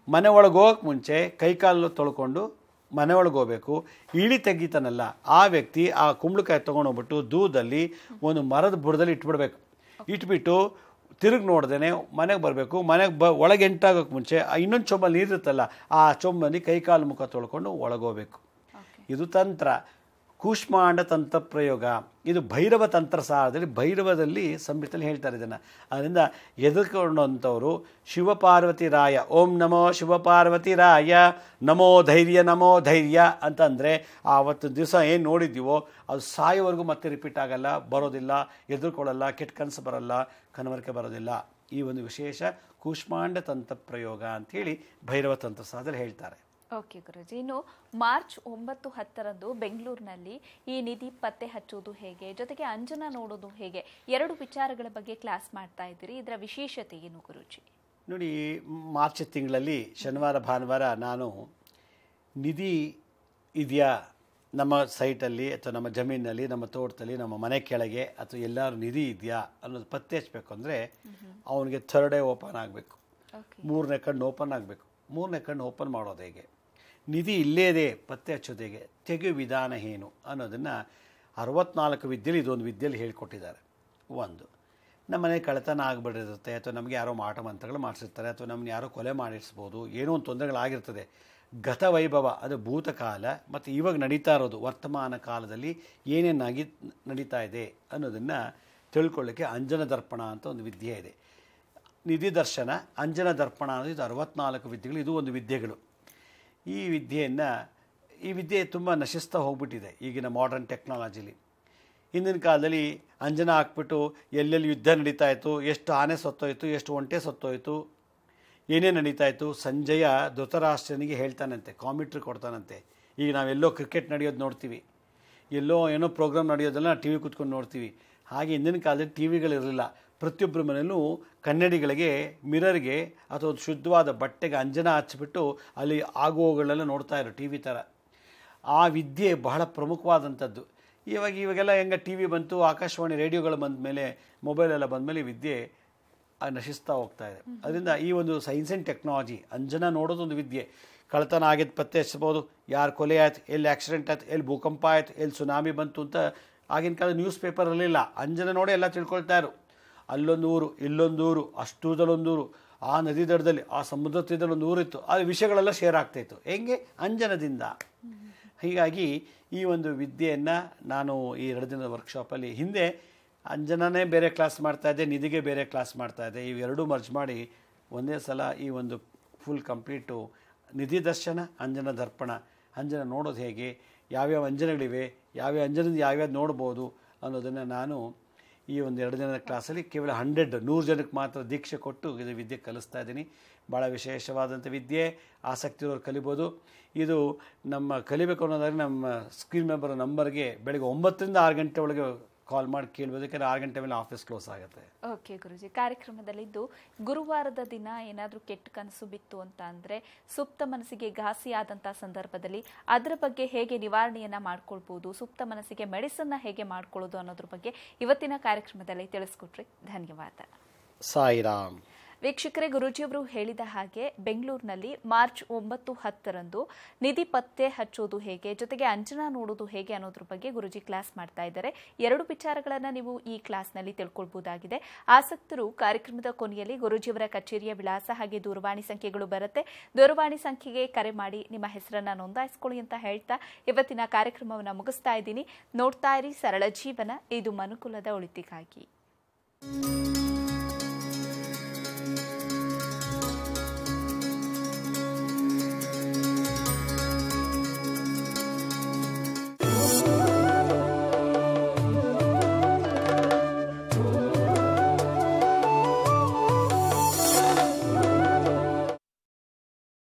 ಮನೆ ಒಳಗೆ ಹೋಗೋಕ್ಕೆ ಮುಂಚೆ ಕೈಕಾಲು ತೊಳ್ಕೊಂಡು ಮನೆ ಒಳಗೆ ಹೋಗ್ಬೇಕು. ಇಳಿ ತೆಗಿತಾನಲ್ಲ ಆ ವ್ಯಕ್ತಿ ಆ ಕುಂಬಳಕಾಯಿ ತೊಗೊಂಡೋಗ್ಬಿಟ್ಟು ದೂರದಲ್ಲಿ ಒಂದು ಮರದ ಬುಡದಲ್ಲಿ ಇಟ್ಬಿಡ್ಬೇಕು. ಇಟ್ಬಿಟ್ಟು ತಿರುಗಿ ನೋಡ್ದೇನೆ ಮನೆಗೆ ಬರಬೇಕು. ಮನೆಗೆ ಒಳಗೆ ಎಂಟಾಗೋಕ್ಕೆ ಮುಂಚೆ ಇನ್ನೊಂದು ಚೊಂಬಲ್ಲಿ ನೀರಿರುತ್ತಲ್ಲ ಆ ಚೊಂಬಲ್ಲಿ ಕೈಕಾಲು ಮುಖ ತೊಳ್ಕೊಂಡು ಒಳಗೋಗ್ಬೇಕು. ಇದು ತಂತ್ರ, ಕೂಷ್ಮಾಂಡ ತಂತ್ರ ಪ್ರಯೋಗ. ಇದು ಭೈರವ ತಂತ್ರ ಸಾರದಲ್ಲಿ, ಭೈರವದಲ್ಲಿ ಸಂಹಿತೆಯಲ್ಲಿ ಹೇಳ್ತಾರೆ ಇದನ್ನು. ಅದರಿಂದ ಎದುರ್ಕೊಂಡಂಥವರು ಶಿವಪಾರ್ವತಿರಾಯ ಓಂ ನಮೋ ಶಿವಪಾರ್ವತಿರಾಯ ನಮೋ ಧೈರ್ಯ ಅಂತಂದರೆ ಆವತ್ತು ದಿವಸ ಏನು ನೋಡಿದ್ದೀವೋ ಅದು ಸಾಯೋವರೆಗೂ ಮತ್ತೆ ರಿಪೀಟ್ ಆಗಲ್ಲ, ಬರೋದಿಲ್ಲ, ಎದುರ್ಕೊಳ್ಳಲ್ಲ, ಕೆಟ್ಟ ಕನಸು ಬರಲ್ಲ, ಕನವರಿಕೆ ಬರೋದಿಲ್ಲ. ಈ ಒಂದು ವಿಶೇಷ ಕೂಷ್ಮಾಂಡ ತಂತ್ರ ಪ್ರಯೋಗ ಅಂಥೇಳಿ ಭೈರವ ತಂತ್ರ ಸಾರದಲ್ಲಿ ಹೇಳ್ತಾರೆ. ಓಕೆ ಗುರುಜಿ, ಇನ್ನು ಮಾರ್ಚ್ 9-10ರಂದು ಬೆಂಗಳೂರಿನಲ್ಲಿ ಈ ನಿಧಿ ಪತ್ತೆ ಹಚ್ಚೋದು ಹೇಗೆ, ಜೊತೆಗೆ ಅಂಜನ ನೋಡೋದು ಹೇಗೆ, 2 ವಿಚಾರಗಳ ಬಗ್ಗೆ ಕ್ಲಾಸ್ ಮಾಡ್ತಾ ಇದ್ದೀರಿ. ಇದರ ವಿಶೇಷತೆ ಏನು ಗುರುಜಿ? ನೋಡಿ, ಮಾರ್ಚ್ ತಿಂಗಳಲ್ಲಿ ಶನಿವಾರ ಭಾನುವಾರ ನಾನು ನಿಧಿ ಇದೆಯಾ ನಮ್ಮ ಸೈಟಲ್ಲಿ ಅಥವಾ ನಮ್ಮ ಜಮೀನಲ್ಲಿ, ನಮ್ಮ ತೋಟದಲ್ಲಿ, ನಮ್ಮ ಮನೆ ಕೆಳಗೆ ಅಥವಾ ಎಲ್ಲರೂ ನಿಧಿ ಇದೆಯಾ ಅನ್ನೋದು ಪತ್ತೆ ಹಚ್ಚಬೇಕು ಅಂದರೆ ಅವನಿಗೆ ಥರ್ಡ್ ಐ ಓಪನ್ ಆಗಬೇಕು, ಮೂರನೇ ಕಣ್ಣು ಓಪನ್ ಆಗಬೇಕು. ಮೂರನೇ ಕಣ್ಣು ಓಪನ್ ಮಾಡೋದು ಹೇಗೆ, ನಿಧಿ ಇಲ್ಲೇ ಇದೆ ಪತ್ತೆ ಹಚ್ಚೋದು ಹೇಗೆ, ತೆಗೆಯೋ ವಿಧಾನ ಏನು ಅನ್ನೋದನ್ನು 64 ವಿದ್ಯೆಯಲ್ಲಿ ಇದೊಂದು ವಿದ್ಯೆಯಲ್ಲಿ ಹೇಳಿಕೊಟ್ಟಿದ್ದಾರೆ. ಒಂದು, ನಮ್ಮ ಮನೆ ಕಳ್ಳತನ ಆಗಿಬಿಟ್ಟಿರುತ್ತೆ ಅಥವಾ ನಮಗೆ ಯಾರೋ ಮಾಟ ಮಂತ್ರಗಳು ಮಾಡಿಸಿರ್ತಾರೆ ಅಥವಾ ನಮ್ಮನ್ನ ಯಾರೋ ಕೊಲೆ ಮಾಡಿಸ್ಬೋದು, ಏನೋ ಒಂದು ತೊಂದರೆಗಳಾಗಿರ್ತದೆ. ಗತವೈಭವ ಅದು ಭೂತಕಾಲ ಮತ್ತು ಇವಾಗ ನಡೀತಾ ಇರೋದು ವರ್ತಮಾನ ಕಾಲದಲ್ಲಿ ಏನೇನಾಗಿ ನಡೀತಾ ಇದೆ ಅನ್ನೋದನ್ನು ತಿಳ್ಕೊಳ್ಳೋಕ್ಕೆ ಅಂಜನ ದರ್ಪಣ ಅಂತ ಒಂದು ವಿದ್ಯೆ ಇದೆ. ನಿಧಿ ದರ್ಶನ, ಅಂಜನ ದರ್ಪಣ ಅನ್ನೋದು ಇದು 64 ವಿದ್ಯೆಗಳು, ಇದು ಒಂದು ವಿದ್ಯೆಗಳು. ಈ ವಿದ್ಯೆ ತುಂಬ ನಶಿಸ್ತಾ ಹೋಗ್ಬಿಟ್ಟಿದೆ ಈಗಿನ ಮಾಡರ್ನ್ ಟೆಕ್ನಾಲಜಿಲಿ. ಹಿಂದಿನ ಕಾಲದಲ್ಲಿ ಅಂಜನ ಹಾಕ್ಬಿಟ್ಟು ಎಲ್ಲೆಲ್ಲಿ ಯುದ್ಧ ನಡೀತಾ ಇತ್ತು, ಎಷ್ಟು ಆನೆ ಸತ್ತೋಯ್ತು, ಎಷ್ಟು ಒಂಟೆ ಸತ್ತೋಯ್ತು, ಏನೇ ನಡೀತಾ ಇತ್ತು, ಸಂಜಯ ಧೃತರಾಷ್ಟ್ರನಿಗೆ ಹೇಳ್ತಾನಂತೆ, ಕಾಮಿಟ್ರಿ ಕೊಡ್ತಾನಂತೆ. ಈಗ ನಾವೆಲ್ಲೋ ಕ್ರಿಕೆಟ್ ನಡೆಯೋದು ನೋಡ್ತೀವಿ, ಎಲ್ಲೋ ಏನೋ ಪ್ರೋಗ್ರಾಮ್ ನಡೆಯೋದೆಲ್ಲ ಟಿ ವಿ ಕೂತ್ಕೊಂಡು ನೋಡ್ತೀವಿ. ಹಾಗೆ ಹಿಂದಿನ ಕಾಲದಲ್ಲಿ ಟಿ ವಿಗಳಿರಲಿಲ್ಲ. ಪ್ರತಿಯೊಬ್ಬರ ಮನೆಯಲ್ಲೂ ಕನ್ನಡಿಗಳಿಗೆ, ಮಿರರ್ಗೆ ಅಥವಾ ಶುದ್ಧವಾದ ಬಟ್ಟೆಗೆ ಅಂಜನ ಹಚ್ಚಿಬಿಟ್ಟು ಅಲ್ಲಿ ಆಗುವವುಗಳೆಲ್ಲ ನೋಡ್ತಾ ಇರೋ ಟಿ ವಿ ಥರ. ಆ ವಿದ್ಯೆ ಬಹಳ ಪ್ರಮುಖವಾದಂಥದ್ದು. ಇವಾಗೆಲ್ಲ ಹೆಂಗೆ ಟಿ ವಿ ಬಂತು, ಆಕಾಶವಾಣಿ ರೇಡಿಯೋಗಳು ಬಂದ ಮೇಲೆ, ಮೊಬೈಲೆಲ್ಲ ಬಂದ ಮೇಲೆ ವಿದ್ಯೆ ನಶಿಸ್ತಾ ಹೋಗ್ತಾ ಇದೆ. ಅದರಿಂದ ಈ ಒಂದು ಸೈನ್ಸ್ ಆ್ಯಂಡ್ ಟೆಕ್ನಾಲಜಿ, ಅಂಜನ ನೋಡೋದು ಒಂದು ವಿದ್ಯೆ. ಕಳ್ತನ ಆಗಿದ್ದು ಪತ್ತೆ ಹಚ್ಬೋದು, ಯಾರು ಕೊಲೆ ಆಯ್ತು, ಎಲ್ಲಿ ಆಕ್ಸಿಡೆಂಟ್ ಆಯ್ತು, ಎಲ್ಲಿ ಭೂಕಂಪ ಆಯ್ತು, ಎಲ್ಲಿ ಸುನಾಮಿ ಬಂತು ಅಂತ ಆಗಿನ ಕಾಲ ನ್ಯೂಸ್ ಪೇಪರ್ ಇರಲಿಲ್ಲ. ಅಂಜನ ನೋಡಿ ಎಲ್ಲ ತಿಳ್ಕೊಳ್ತಾ ಇರು. ಅಲ್ಲೊಂದು ಊರು, ಇಲ್ಲೊಂದು ಊರು, ಅಷ್ಟೂದಲ್ಲೊಂದು ಊರು, ಆ ನದಿ ದಡದಲ್ಲಿ, ಆ ಸಮುದ್ರ ತೀರದಲ್ಲಿ ಒಂದು ಊರಿತ್ತು, ಆ ವಿಷಯಗಳೆಲ್ಲ ಶೇರ್ ಆಗ್ತಾಯಿತ್ತು. ಹೆಂಗೆ? ಅಂಜನದಿಂದ. ಹೀಗಾಗಿ ಈ ಒಂದು ವಿದ್ಯೆಯನ್ನು ನಾನು ಈ 2 ದಿನದ ವರ್ಕ್ಶಾಪಲ್ಲಿ, ಹಿಂದೆ ಅಂಜನನೇ ಬೇರೆ ಕ್ಲಾಸ್ ಮಾಡ್ತಾಯಿದ್ದೆ, ನಿಧಿಗೆ ಬೇರೆ ಕ್ಲಾಸ್ ಮಾಡ್ತಾಯಿದ್ದೆ, ಇವೆರಡೂ ಮರ್ಜ್ ಮಾಡಿ ಒಂದೇ ಸಲ ಈ ಒಂದು ಫುಲ್ ಕಂಪ್ಲೀಟು ನಿಧಿ ದರ್ಶನ, ಅಂಜನ ದರ್ಪಣ, ಅಂಜನ ನೋಡೋದು ಹೇಗೆ, ಯಾವ್ಯಾವ ಅಂಜನಗಳಿವೆ, ಯಾವ್ಯಾವ ಅಂಜನದಿಂದ ಯಾವ್ಯಾವ್ದು ನೋಡ್ಬೋದು ಅನ್ನೋದನ್ನು ನಾನು ಈ ಒಂದು 2 ದಿನದ ಕ್ಲಾಸಲ್ಲಿ ಕೇವಲ 100 ಜನಕ್ಕೆ ಮಾತ್ರ ದೀಕ್ಷೆ ಕೊಟ್ಟು ಇದು ವಿದ್ಯೆ ಕಲಿಸ್ತಾ ಇದ್ದೀನಿ. ಭಾಳ ವಿಶೇಷವಾದಂಥ ವಿದ್ಯೆ, ಆಸಕ್ತಿ ಇರೋರು ಕಲಿಬೋದು. ಇದು ನಮ್ಮ ಕಲಿಬೇಕು ಅನ್ನೋದಾದ್ರೆ ನಮ್ಮ ಸ್ಕ್ರೀನ್ ಮೇಲೆ ಬರೋ ನಂಬರ್ಗೆ ಬೆಳಗ್ಗೆ 9 ರಿಂದ 6 ಗಂಟೆ ಒಳಗೆ ಕಾಲ್ ಮಾಡಿ ಕೇಳ್ಬೋದು. ಯಾಕಂದರೆ 6 ಗಂಟೆ ಮೇಲೆ ಆಫೀಸ್ ಕ್ಲೋಸ್ ಆಗುತ್ತೆ. ಓಕೆ ಗುರುಜಿ, ಕಾರ್ಯಕ್ರಮದಲ್ಲಿದ್ದು ಗುರುವಾರದ ದಿನ ಏನಾದರೂ ಕೆಟ್ಟ ಕನಸು ಬಿತ್ತು ಅಂತ ಅಂದರೆ ಸುಪ್ತ ಮನಸ್ಸಿಗೆ ಘಾಸಿ ಆದಂಥ ಸಂದರ್ಭದಲ್ಲಿ ಅದರ ಬಗ್ಗೆ ಹೇಗೆ ನಿವಾರಣೆಯನ್ನು ಮಾಡ್ಕೊಳ್ಬೋದು, ಸುಪ್ತ ಮನಸ್ಸಿಗೆ ಮೆಡಿಸನ್ನ ಹೇಗೆ ಮಾಡ್ಕೊಳ್ಳೋದು ಅನ್ನೋದ್ರ ಬಗ್ಗೆ ಇವತ್ತಿನ ಕಾರ್ಯಕ್ರಮದಲ್ಲಿ ತಿಳಿಸ್ಕೊಟ್ರಿ. ಧನ್ಯವಾದ. ಸಾಯಿರಾಮ್. ವೀಕ್ಷಕರೇ, ಗುರೂಜಿಯವರು ಹೇಳಿದ ಹಾಗೆ ಬೆಂಗಳೂರಿನಲ್ಲಿ ಮಾರ್ಚ್ 9, 10ರಂದು ನಿಧಿ ಪತ್ತೆ ಹಚ್ಚೋದು ಹೇಗೆ, ಜೊತೆಗೆ ಅಂಜನ ನೋಡೋದು ಹೇಗೆ ಅನ್ನೋದ್ರ ಬಗ್ಗೆ ಗುರೂಜಿ ಕ್ಲಾಸ್ ಮಾಡ್ತಾ ಇದ್ದಾರೆ. 2 ವಿಚಾರಗಳನ್ನು ನೀವು ಈ ಕ್ಲಾಸ್ನಲ್ಲಿ ತಿಳ್ಕೊಳ್ಬಹುದಾಗಿದೆ. ಆಸಕ್ತರು ಕಾರ್ಯಕ್ರಮದ ಕೊನೆಯಲ್ಲಿ ಗುರೂಜಿಯವರ ಕಚೇರಿಯ ವಿಳಾಸ ಹಾಗೆ ದೂರವಾಣಿ ಸಂಖ್ಯೆಗಳು ಬರುತ್ತೆ. ದೂರವಾಣಿ ಸಂಖ್ಯೆಗೆ ಕರೆ ಮಾಡಿ ನಿಮ್ಮ ಹೆಸರನ್ನು ನೋಂದಾಯಿಸಿಕೊಳ್ಳಿ ಅಂತ ಹೇಳ್ತಾ ಇವತ್ತಿನ ಕಾರ್ಯಕ್ರಮವನ್ನು ಮುಗಿಸ್ತಾ ಇದ್ದೀನಿ. ನೋಡ್ತಾ ಇರಿ ಸರಳ ಜೀವನ, ಇದು ಮನುಕುಲದ ಒಳಿತಿಗಾಗಿ.